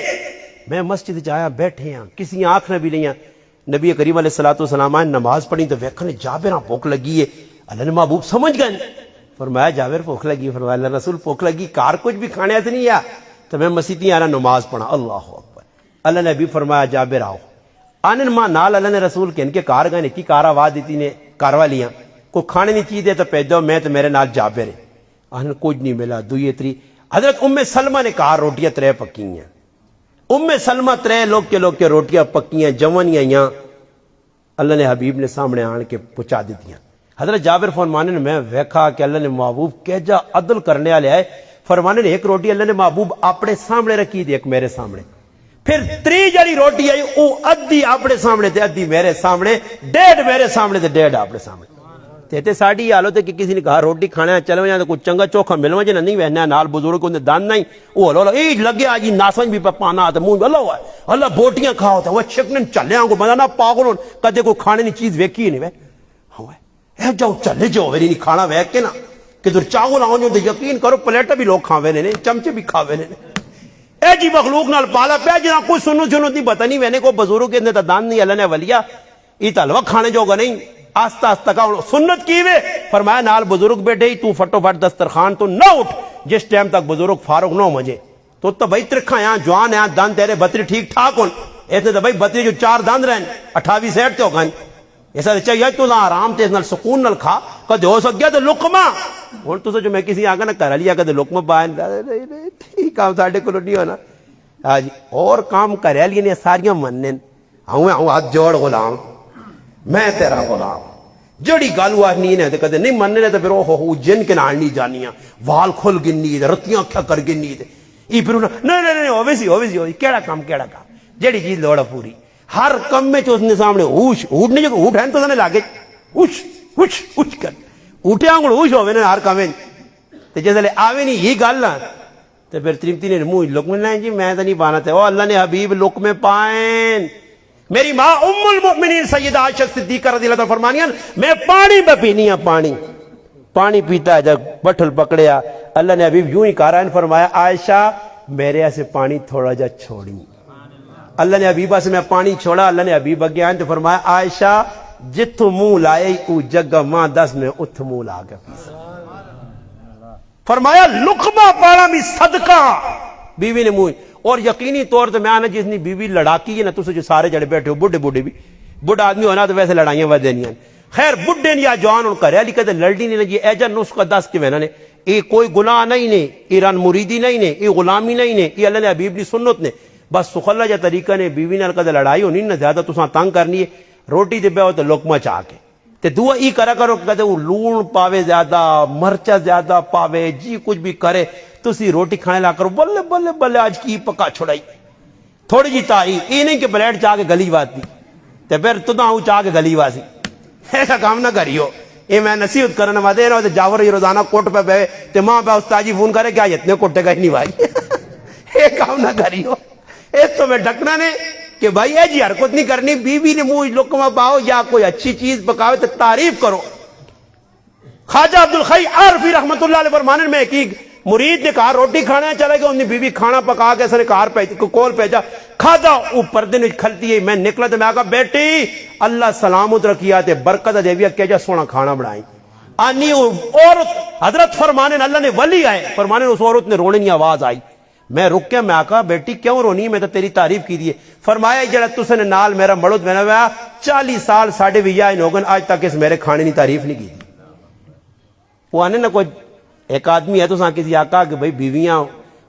میں مسجد جایا بیٹھے ہیں کسی آنکھ نہ بھی نہیں نبی کریم علیہ الصلوۃ والسلام آئے نماز پڑھی تو ویکھنے جابر بھوک لگی ہے اللہ نے محبوب سمجھ گئے فرمایا جابر بھوک لگی فرمایا اللہ رسول بھوک لگی کار کچھ بھی کھانے سے نہیں آیا تو میں مسجد آنا نماز پڑھا اللہ اکبر اللہ نے بھی فرمایا جابر آؤ آنن ماں نال اللہ نے رسول کے ان کے کار گئے کی کار آواز دیتی نے کاروا لیاں کو کھانے نہیں چیز دے تو پیجو میں تو میرے نال جابر ہے آنن کچھ نہیں ملا دوئی تری حضرت ام سلمہ نے کہا روٹیاں ترے پکی ہیں ام سلمہ ترے لوگ کے روٹیاں پکی ہیں جوانیاں یہاں اللہ نے حبیب نے سامنے آن کے پہنچا دیتی ہیں حضرت جابر فرمانے نے میں ویکھا کہ اللہ نے محبوب کہجا عدل کرنے والے آئے فرمانے نے ایک روٹی اللہ نے محبوب اپنے سامنے رکھی تھی ایک میرے سامنے پھر تری جڑی روٹی آئی وہ ادھی اپنے سامنے تے ادھی میرے سامنے ڈیڑھ میرے سامنے تے ڈیڑھ اپنے سامنے تے ساڑی حالت ہے کہ کسی نے کہا روٹی کھانا چلو یا تو کوئی چنگا چوکھا ملو جے نہیں وہنا نال بزرگ کو دان نہیں وہ اللہ ای لگے جی ناسن بھی پانا تے منہ اللہ اللہ بوٹیاں کھاؤ تے وہ چکن چلے کو بندہ نہ پاگل کدے کوئی کھانے دی چیز ویکھی نہیں وے ہوا اے جاؤ چلے جاؤ ویری نہیں کھانا ویکھ کے نا کہ در چاول آؤ جو یقین کرو پلیٹ بھی لوگ کھاوے نے چمچے بھی کھاوے نے اے جی مخلوق نال پالا پیا جنا کوئی سنو نہیں پتہ نہیں وینے کو بزرگ کے اندر دان نہیں اللہ نے ولیا یہ تلوا کھانے جو گا نہیں آستہ آستہ کا سنت کی وے فرمایا نال بزرگ بیٹھے تو فٹو فٹ دسترخوان تو نہ اٹھ جس ٹائم تک بزرگ فارغ نہ ہو مجھے تو بھائی ترکھا یہاں جوان یہاں دان تیرے بطری ٹھیک ٹھاک ہون ایسے تو بھائی بطری جو 4 دان رہن 28 سیٹ تے ہو گئے ایسا چاہیے تو نہ آرام تے نال سکون نال کھا کدے ہو سک گیا تو لقمہ ہن تو جو میں کسی آگے نہ کر لیا کدے لقمہ پائیں ٹھیک کام ساڈے کو نہیں ہونا ہاں جی اور کام کرے لیے نے ساریاں منن ہوں ہاتھ جوڑ غلام میں تیرا غلام جڑی گل ہوا نہیں کدے نہیں مننے تو پھر وہ جن کے نال نہیں جانیاں وال کھل گنی رتیاں کیا کر گنی یہ پھر نہیں ہوئی کیڑا کام جڑی چیز لوڑ پوری ہر کم میں اس نے سامنے اوش اٹھنے جو اٹھ ہے تو نے لاگے اوش اوش اوش کر اٹھے آنگل اوش ہوئے نا ہر کام تو جیسے آوے نہیں یہ گل نا تو پھر ترمتی نے منہ لقمے لائیں جی میں تو نہیں پانا تھا اللہ نے حبیب لقمے پائیں میری ماں ام المؤمنین سیدہ عائشہ صدیقہ رضی اللہ عنہا فرمانیاں میں پانی پہ پینی ہوں پانی پیتا ہے جب بٹھل پکڑیا اللہ نے حبیب یوں ہی کہا فرمایا عائشہ میرے ایسے پانی تھوڑا جا چھوڑی اللہ نے حبیبہ سے میں پانی چھوڑا اللہ نے حبیب اگے آئیں تو فرمایا عائشہ جتھو منہ لائے او جگہ ماں 10 میں اتھ منہ لا کے فرمایا لقمہ پانا بھی صدقہ بیوی نے منہ اور یقینی طور تو میں آنا جس نے بیوی لڑاکی ہے نا تو جو سارے جڑے بیٹھے ہو بڑھے بھی بڑھا آدمی ہونا تو ویسے لڑائیاں ود دینیاں خیر بڑھے یا جوان ان کا ریالی کہتے لڑنی نہیں لگی ایجا نسخہ 10 کے وینا نے یہ کوئی گناہ نہیں نے ایران مریدی نہیں نے یہ غلامی نہیں نے یہ اللہ نے حبیب دی سنت نے بس سخلا جا طریقہ نے بیوی نے کہتے لڑائی ہونی نہ زیادہ تو تنگ کرنی ہے روٹی دے بیو تو لقمہ چاہ کے تے دعا ای کرا کرو کہتے وہ لون پاوے زیادہ مرچہ زیادہ پاوے جی کچھ بھی کرے تسی روٹی کھانے لا کرو بلے بلے بلے آج کی پکا چھڑائی تھوڑی جی تعریف یہ نہیں کہ پلیٹ چاہ کے گلی واتی تے پھر تو نہ ہوں چاہ کے گلی واسی ایسا کام نہ کریو یہ میں نصیحت کرنا وعدے نہ تے جاور یہ روزانہ کوٹ پہ بیوے تے ماں پہ استاد جی فون کرے کیا اتنے کوٹے کا ہی نہیں بھائی یہ کام نہ کریو اس تو میں ڈکنا نے کہ بھائی اے جی حرکت نہیں کرنی بیوی نے منہ لقمہ پاؤ یا کوئی اچھی چیز پکاوے تو تعریف کرو خواجہ عبدالخی عارفی رحمت اللہ علیہ فرمانے میں ایک مرید نے کہا روٹی کھانے چلے گا انہیں بیوی کھانا پکا کے سنے کار کول پیجا کھادا وہ پردے نے کھلتی ہے میں نکلا تو میں کہا بیٹی اللہ سلامت رکھیا تے برکت دیویا کیا جا سونا کھانا بنائی آنی عورت حضرت فرمانے اللہ نے ولی آئے فرمانے اس عورت نے رونے کی آواز آئی میں رک کے میں آقا بیٹی کیوں رونی میں تو تیری تعریف کی دیئے فرمایا جڑا تُس نے نال میرا مڑد میں نے 40 سال ساڑھے ویائی نوگن آج تک اس میرے کھانے نہیں تعریف نہیں کی دی وہ آنے نا کوئی ایک آدمی ہے تو ساں کسی آقا کہ بھئی بیویاں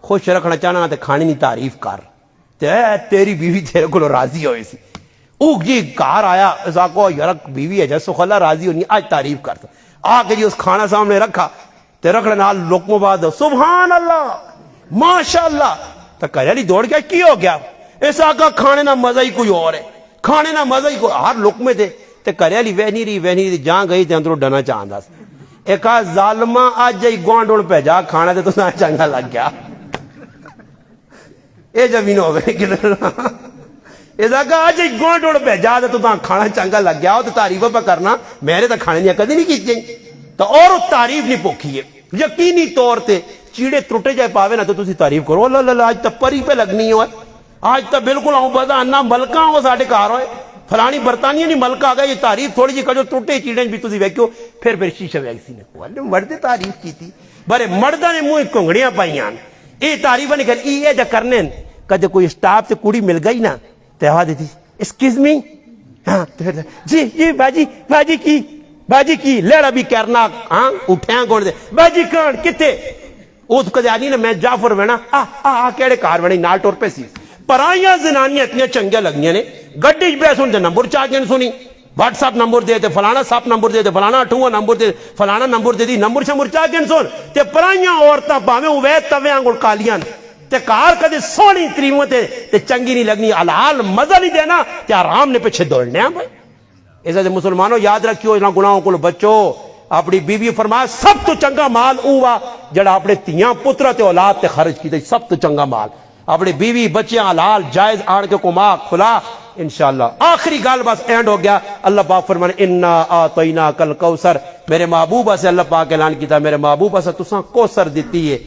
خوش رکھنا چاہنا تے کھانے نہیں تعریف کر تیری بیوی تیرے کو راضی ہوئی سی اوک جی کار آیا اس آقا یرک بیوی ہے جیسو خلا راضی ہونی آج تعریف کرتا آ کے جی اس کھانا سامنے رکھا تے رکھنے نال لقموں بعد سبحان اللہ ماشاء اللہ تو گھر والی دوڑ گیا کی ہو گیا اس آقا کھانے نہ مزہ ہی کوئی اور ہے کھانے نہ مزہ ہی کوئی ہر لقمے دے تے گھر والی وہنی رہی جہاں گئی تے اندروں ڈنا چاہتا ایک ظالمہ اج ہی گوانڈ بھیجا کھانا تے تو چنگا لگ گیا یہ زمین ہو گئی کدھر اس آقا اج ہی گوانڈ بھیجا تے تو کھانا چنگا لگ گیا تو تعریف پہ کرنا میرے تو کھانے نہیں کدی نہیں کی تو اور تعریف نہیں پوکھی ہے یقینی طور تے چیڑے ترٹے جائے پاوے نا تو تسی تعریف کرو اللہ اللہ آج تو پری پہ لگنی ہو آج تو بالکل آؤں بدا انا ملکہ ہو ساڑھے کار ہوئے فلانی برطانیہ نہیں ملکہ آگا یہ تعریف تھوڑی جی کجو ترٹے چیڑیں بھی تسی ویکیو پھر شیشہ ویکسی نے والے مردے تعریف کی تھی برے مردہ نے موہ کنگڑیاں پائیاں یہ تعریفہ نکل یہ جا کرنے کدے کوئی سٹاف تے کڑی مل گئی نا تیوہ دیتی اسکیز می جی جی باجی کی لیڑا بھی کرنا ہاں اٹھیاں گوڑ دے باجی کان کتے او تو کدے آنی نا میں جعفر وینا کیڑے کار وینا نال ٹور پہ سی پرائیاں زنانیاں اتنی چنگیا لگنیاں نے گڈی بے سن دے نمبر چاہتے سنی واٹس اپ نمبر دے تے فلانا ساپ نمبر دے تے فلانا اٹھواں نمبر دے فلانا نمبر دے دی نمبر شمبر چاہتے سن تے پرائیاں عورتاں پاویں اوے توے انگل کالیاں تے کار کدے سونی تریموں تے چنگی نہیں لگنی حلال مزہ نہیں دینا تے آرام نے پیچھے دوڑنے ہیں بھائی ایسا مسلمانوں یاد رکھیو انہاں گناہوں کو بچو اپنی بیوی فرمایا سب تو چنگا مال ہوا جڑا اپنے تیاں پترہ تے اولاد تے خرچ کی تے سب تو چنگا مال اپنی بیوی بچیاں حلال جائز آڑ کے کما کھلا انشاءاللہ آخری گال بس اینڈ ہو گیا اللہ پاک فرمانے انا آتینا کل کوثر میرے محبوبہ سے اللہ پاک اعلان کیتا میرے محبوبہ سے تساں کوثر دیتی ہے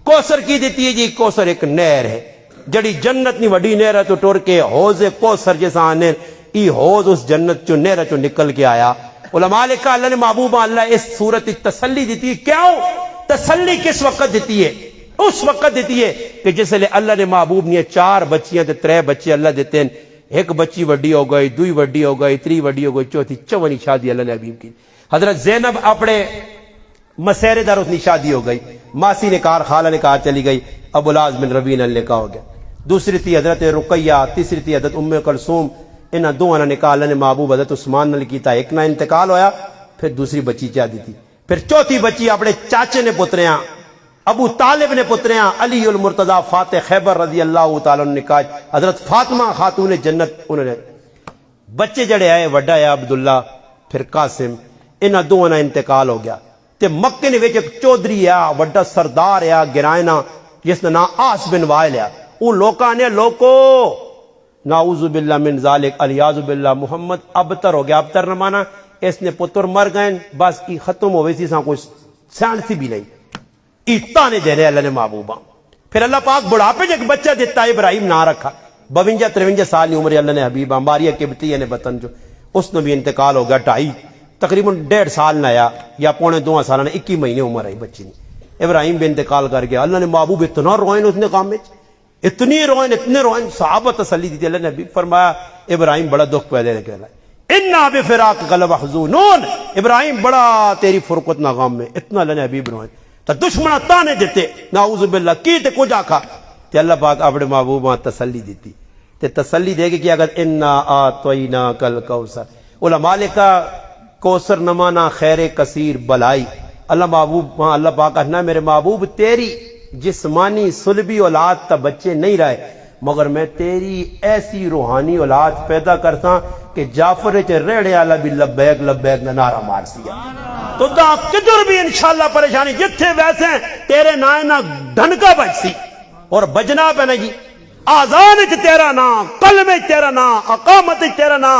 کوثر کی دیتی ہے جی کوثر ایک نہر ہے جڑی جنت نی وڈی نہر ہے تو ٹور کے حوض کوثر جیسا آنے ای حوض اس جنت چو نہر چو نکل کے آیا علماء لکھا اللہ نے محبوبہ اللہ اس صورت تسلی دیتی ہے کیوں تسلی کس وقت دیتی ہے اس وقت دیتی ہے کہ جس لئے اللہ نے محبوب نے 4 بچیاں تے 3 بچے اللہ دیتے ہیں ایک بچی وڈی ہو گئی 2 وڈی ہو گئی 3 وڈی ہو گئی چوتھی 54 شادی اللہ نے حبیب کی حضرت زینب اپنے مسیرے دار اتنی شادی ہو گئی ماسی نے کار خالہ نے کار چلی گئی ابو العاص بن ربیعہ نے نکاح ہو گیا دوسری تھی حضرت رقیہ تیسری تھی حضرت ام کلثوم انہاں دو نے نکاح اللہ نے محبوب حضرت عثمان نے کیتا ایک نہ انتقال ہویا پھر دوسری بچی چاہ دی تھی پھر چوتھی بچی اپنے چاچے نے پتریاں ابو طالب نے پتریاں علی المرتضی فاتح خیبر رضی اللہ تعالیٰ نے نکاح حضرت فاطمہ خاتون جنت انہوں نے بچے جڑے آئے وڈا ہے عبداللہ پھر قاسم انہاں دو نے انتقال ہو گیا تے مکے نے وچ ایک چودھری ہے وڈا سردار ہے گرائنا جس نے نام آس بن وائل ہے وہ لوکاں نے لوکو نعوذ باللہ من ذالک الیاذ باللہ محمد ابتر ہو گیا ابتر نہ مانا اس نے پتر مر گئے بس کی ختم ہوئے سی کوئی سیانسی بھی نہیں ایتانے دے رہے اللہ نے محبوبہ پھر اللہ پاک بڑھاپے جو ایک بچہ دیتا ہے ابراہیم نہ رکھا 52-53 سال کی عمر اللہ نے حبیبہ ماریہ قبطیہ نے بطن جو اس نے بھی انتقال ہو گیا 2.5 تقریباً 1.5 سال نہ آیا یا پونے 2 سال نے 21 مہینے عمر آئی بچی نے ابراہیم بھی انتقال کر گیا اللہ نے محبوب اتنا روئن اس نے کام میں اتنے روئن صحابہ تسلی دی تھی اللہ نے حبیب فرمایا ابراہیم بڑا دکھ پیدا کر رہا ہے انا بفراق قلب محزونون ابراہیم بڑا تیری فرقت ناغام میں اتنا اللہ نے حبیب روئن تو دشمنہ تانے دیتے نعوذ باللہ کی تے کچھ آکھا تے اللہ پاک اپنے محبوبہ تسلی دیتی تے تسلی دے گی کہ اگر انا آتوینا کل کوثر علماء لکھا کوثر نمانا خیر کثیر بلائی اللہ محبوب اللہ پاک کہنا میرے محبوب تیری جسمانی صلبی اولاد تا بچے نہیں رہے مگر میں تیری ایسی روحانی اولاد پیدا کرتا کہ جعفر چے ریڑے آلہ بھی لبیک لبیک نعرہ مار سیا تو دا کدھر بھی انشاءاللہ پریشانی جتھے ویسے ہیں تیرے نائنہ ڈھنکا بچ سی اور بجنا پہ نہیں آزان چ تیرا نا قلم تیرا نا اقامت تیرا نا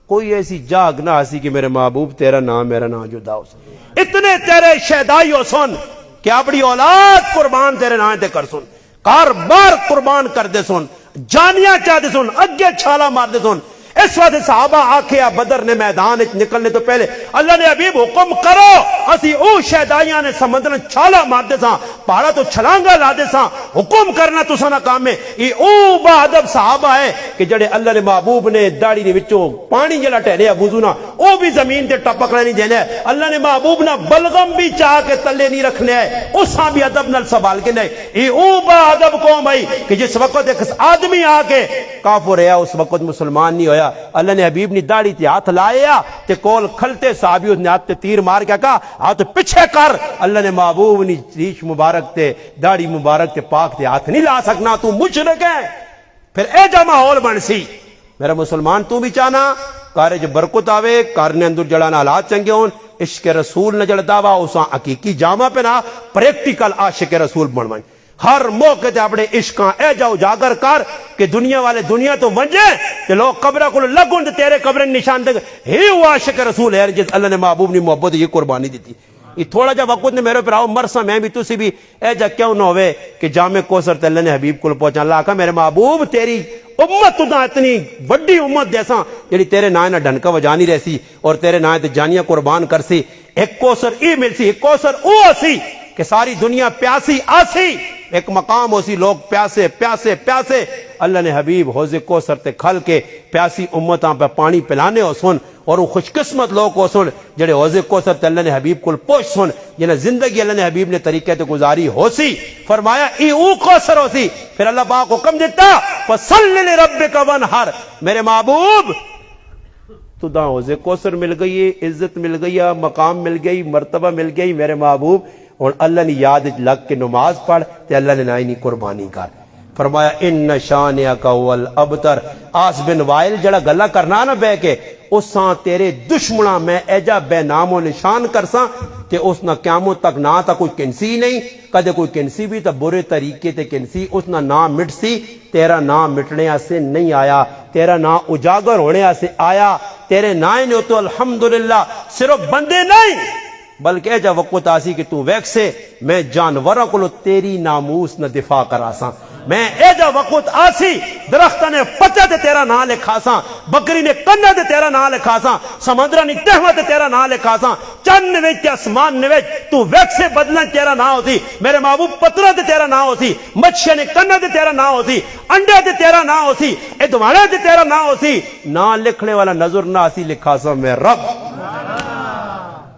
کوئی ایسی جاگ نہ ہسی کہ میرے محبوب تیرا نام میرا نام جدا ہو سن اتنے تیرے شہدائی ہو سن کہ اپنی اولاد قربان تیرے نام تے کر سن کاربار قربان کر دے سن جانیاں چاہ دے سن اگے چھالا مار دے سن اس وقت صحابہ آکھیا بدر نے میدان نکلنے تو پہلے اللہ نے حبیب حکم کرو اسی او شہدائیاں نے سمندر چھالا مار دے ساں پہاڑا تو چھلانگا لا دے ساں حکم کرنا تو سنا کام میں یہ او با ادب صحابہ ہے کہ جڑے اللہ نے محبوب نے داڑھی نے وچوں پانی جلا ٹہریا وضو نہ وہ بھی زمین تے ٹپکنا نہیں دینا ہے. اللہ نے محبوب نہ بلغم بھی چاہ کے تلے نہیں رکھنے ہے, اساں بھی ادب نال سنبھال کے نہیں. یہ او با ادب قوم بھائی کہ جس وقت ایک آدمی آ کے کافر ہے اس وقت مسلمان نہیں ہویا. اللہ نے حبیب نے داڑھی تے ہاتھ لایا تے کول کھلتے صحابی نے ہاتھ تے تیر مار کے کہا ہاتھ پیچھے کر. اللہ نے محبوب نے ریش مبارک تے داڑھی مبارک تے پاک تے ہاتھ نہیں لا سکنا, تو مشرک ہے. پھر اے جا ماحول بن سی میرا مسلمان تو بھی چاہنا کارے جو برکت آوے, کارنے اندر جڑانا حالات چنگے ہون, عشق رسول نہ جڑ دعویٰ اساں حقیقی جامع پہ نہ پریکٹیکل عاشق رسول بنوائیں. ہر موقع تے اپنے عشقاں اے جاؤ جاگر کر کہ دنیا والے دنیا تو ونجے تے لوگ قبرہ کو لگن تے تیرے قبر نشان دے ہی وہ عاشق رسول ہے جس اللہ نے محبوب نے محبت یہ قربانی دیتی. یہ تھوڑا جا وقت نے میرے پر آؤ مرسا میں بھی تسی بھی اے جا کیوں نہ ہوئے کہ جامع کوثر تے اللہ نے حبیب کو پہنچا. اللہ کہا میرے محبوب تیری امت تو اتنی بڑی امت جیسا جڑی تیرے نائے نہ ڈھنکا وجانی رہسی اور تیرے نائے تے جانیاں قربان کرسی. ایک کوثر ای ملسی, ایک کوثر او اسی کہ ساری دنیا پیاسی آسی, ایک مقام ہوسی لوگ پیاسے پیاسے پیاسے. اللہ نے حبیب حوض کوثر تے کھل کے پیاسی امتاں پہ پانی پلانے ہو سن, اور وہ خوش قسمت لوگ ہو سن جڑے حوض کوثر تے اللہ نے حبیب کو پوچھ سن جنہیں زندگی اللہ نے حبیب نے طریقے تے گزاری ہو سی. فرمایا ای او کوثر ہو سی. پھر اللہ پاک حکم دیتا فصلی لربک وانحر, میرے محبوب تو دا حوض کوثر مل گئی, عزت مل گئی, مقام مل گئی, مرتبہ مل گئی میرے محبوب. اور اللہ نے یاد لگ کے نماز پڑھ تے اللہ نے نائنی قربانی کر. فرمایا ان شانئک هو الابتر. آس بن وائل جڑا گلا کرنا نہ بے کے اساں تیرے دشمنا میں ایجا بے نام و نشان کرساں کہ اس نہ قیامت تک نہ تا کوئی کنسی نہیں, کدے کوئی کنسی بھی تا برے طریقے تے کنسی, اس نہ نام مٹ سی. تیرا نام مٹنے سے نہیں آیا, تیرا نام اجاگر ہونے سے آیا. تیرے نائن نے تو الحمدللہ صرف بندے نہیں بلکہ اے جا وقت آسی کہ تو ویک سے میں جانوروں کو تیری ناموس نہ دفاع کرا ساں. میں اے جا وقت آسی درختہ نے پتے تے تیرا نام لکھا ساں, بکری نے کنے تے تیرا نام لکھا ساں, سمندرہ نے تہوہ تے تیرا نام لکھا ساں, چند نویج تے اسمان نویج تو ویک سے بدلن تیرا نام ہوتی. میرے محبوب پترہ تے تیرا نام ہوتی, مچھے نے کنے تے تیرا نام ہوتی, انڈے تے تیرا نام ہوتی, ادوانے تے تیرا نام ہوتی. نام لکھنے والا نظر نہ آسی لکھا ساں میں رب.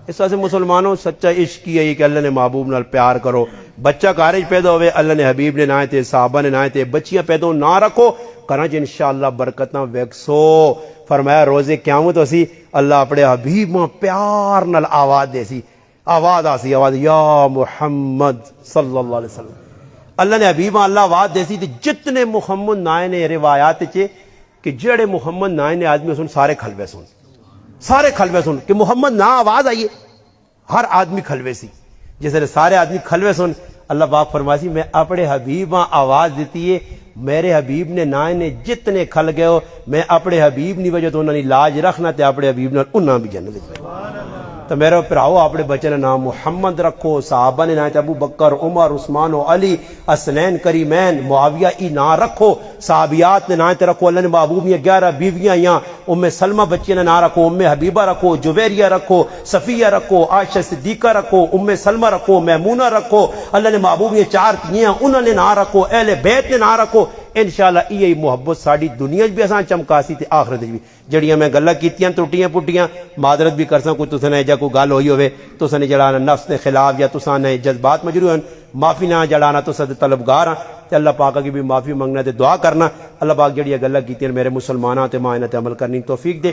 اس واسطے مسلمانوں سچا عشق کی ہے کہ اللہ نے محبوب نال پیار کرو. بچہ کارج پیدا ہوئے اللہ نے حبیب نے نائے تے صحابہ نے نائے تے بچیاں پیدا ہو نہ رکھو کرانچ انشاءاللہ برکتاں ویکسو. فرمایا روزے قیامت ہوسی اللہ اپنے حبیب ماں پیار نال آواز دے سی, آواز آسی آواز یا محمد صلی اللہ علیہ وسلم. اللہ نے حبیب ماں اللہ آواز دے سی تے جتنے محمد نائے نے روایات چے کہ جڑے محمد نائے نے آدمی سن سارے کھلوے سن, سارے کھلوے سن کہ محمد نہ آواز آئیے ہر آدمی کھلوے سی. جس نے سارے آدمی کھلوے سن اللہ پاک فرماسی میں اپنے حبیب آواز دیتی ہے, میرے حبیب نے نائے نے جتنے کھل گئے ہو میں اپنے حبیب نہیں وجہ تو انہوں نے لاج رکھنا تے اپنے حبیب نے انہوں بھی جنت دے. تو میرے پراؤ اپنے بچے نے نام محمد رکھو. صحابہ نے نام ابو بکر عمر عثمان و علی حسنین کریمین معاویہ ای نام رکھو. صحابیات نے نام رکھو. اللہ نے محبوب یہ 11 بیویاں یہاں ام سلمہ بچی نے نام رکھو, ام حبیبہ رکھو, جویریہ رکھو, صفیہ رکھو, عائشہ صدیقہ رکھو, ام سلمہ رکھو, میمونہ رکھو. اللہ نے محبوب یہ 4 تیاں انہوں نے نام رکھو, اہل بیت نے نام رکھو. انشاءاللہ یہی محبت ساری دنیا بھی اساں چمکاسی تے آخرت بھی. جڑیاں میں گلاں کیتیاں ٹوٹیاں پٹیاں معذرت بھی کرساں کوئی تساں نے جا کوئی گل ہوئی ہوئے تساں نے جڑانا نفس کے خلاف یا تساں نے جذبات مجروح ہیں معافی نہ جڑانا تساں دے طلبگار ہاں تے اللہ پاک کی بھی معافی منگنا تے دعا کرنا. اللہ پاک جڑیاں گلاں کیتیاں میرے مسلماناں تے ماں انہاں تے عمل کرنی توفیق دے.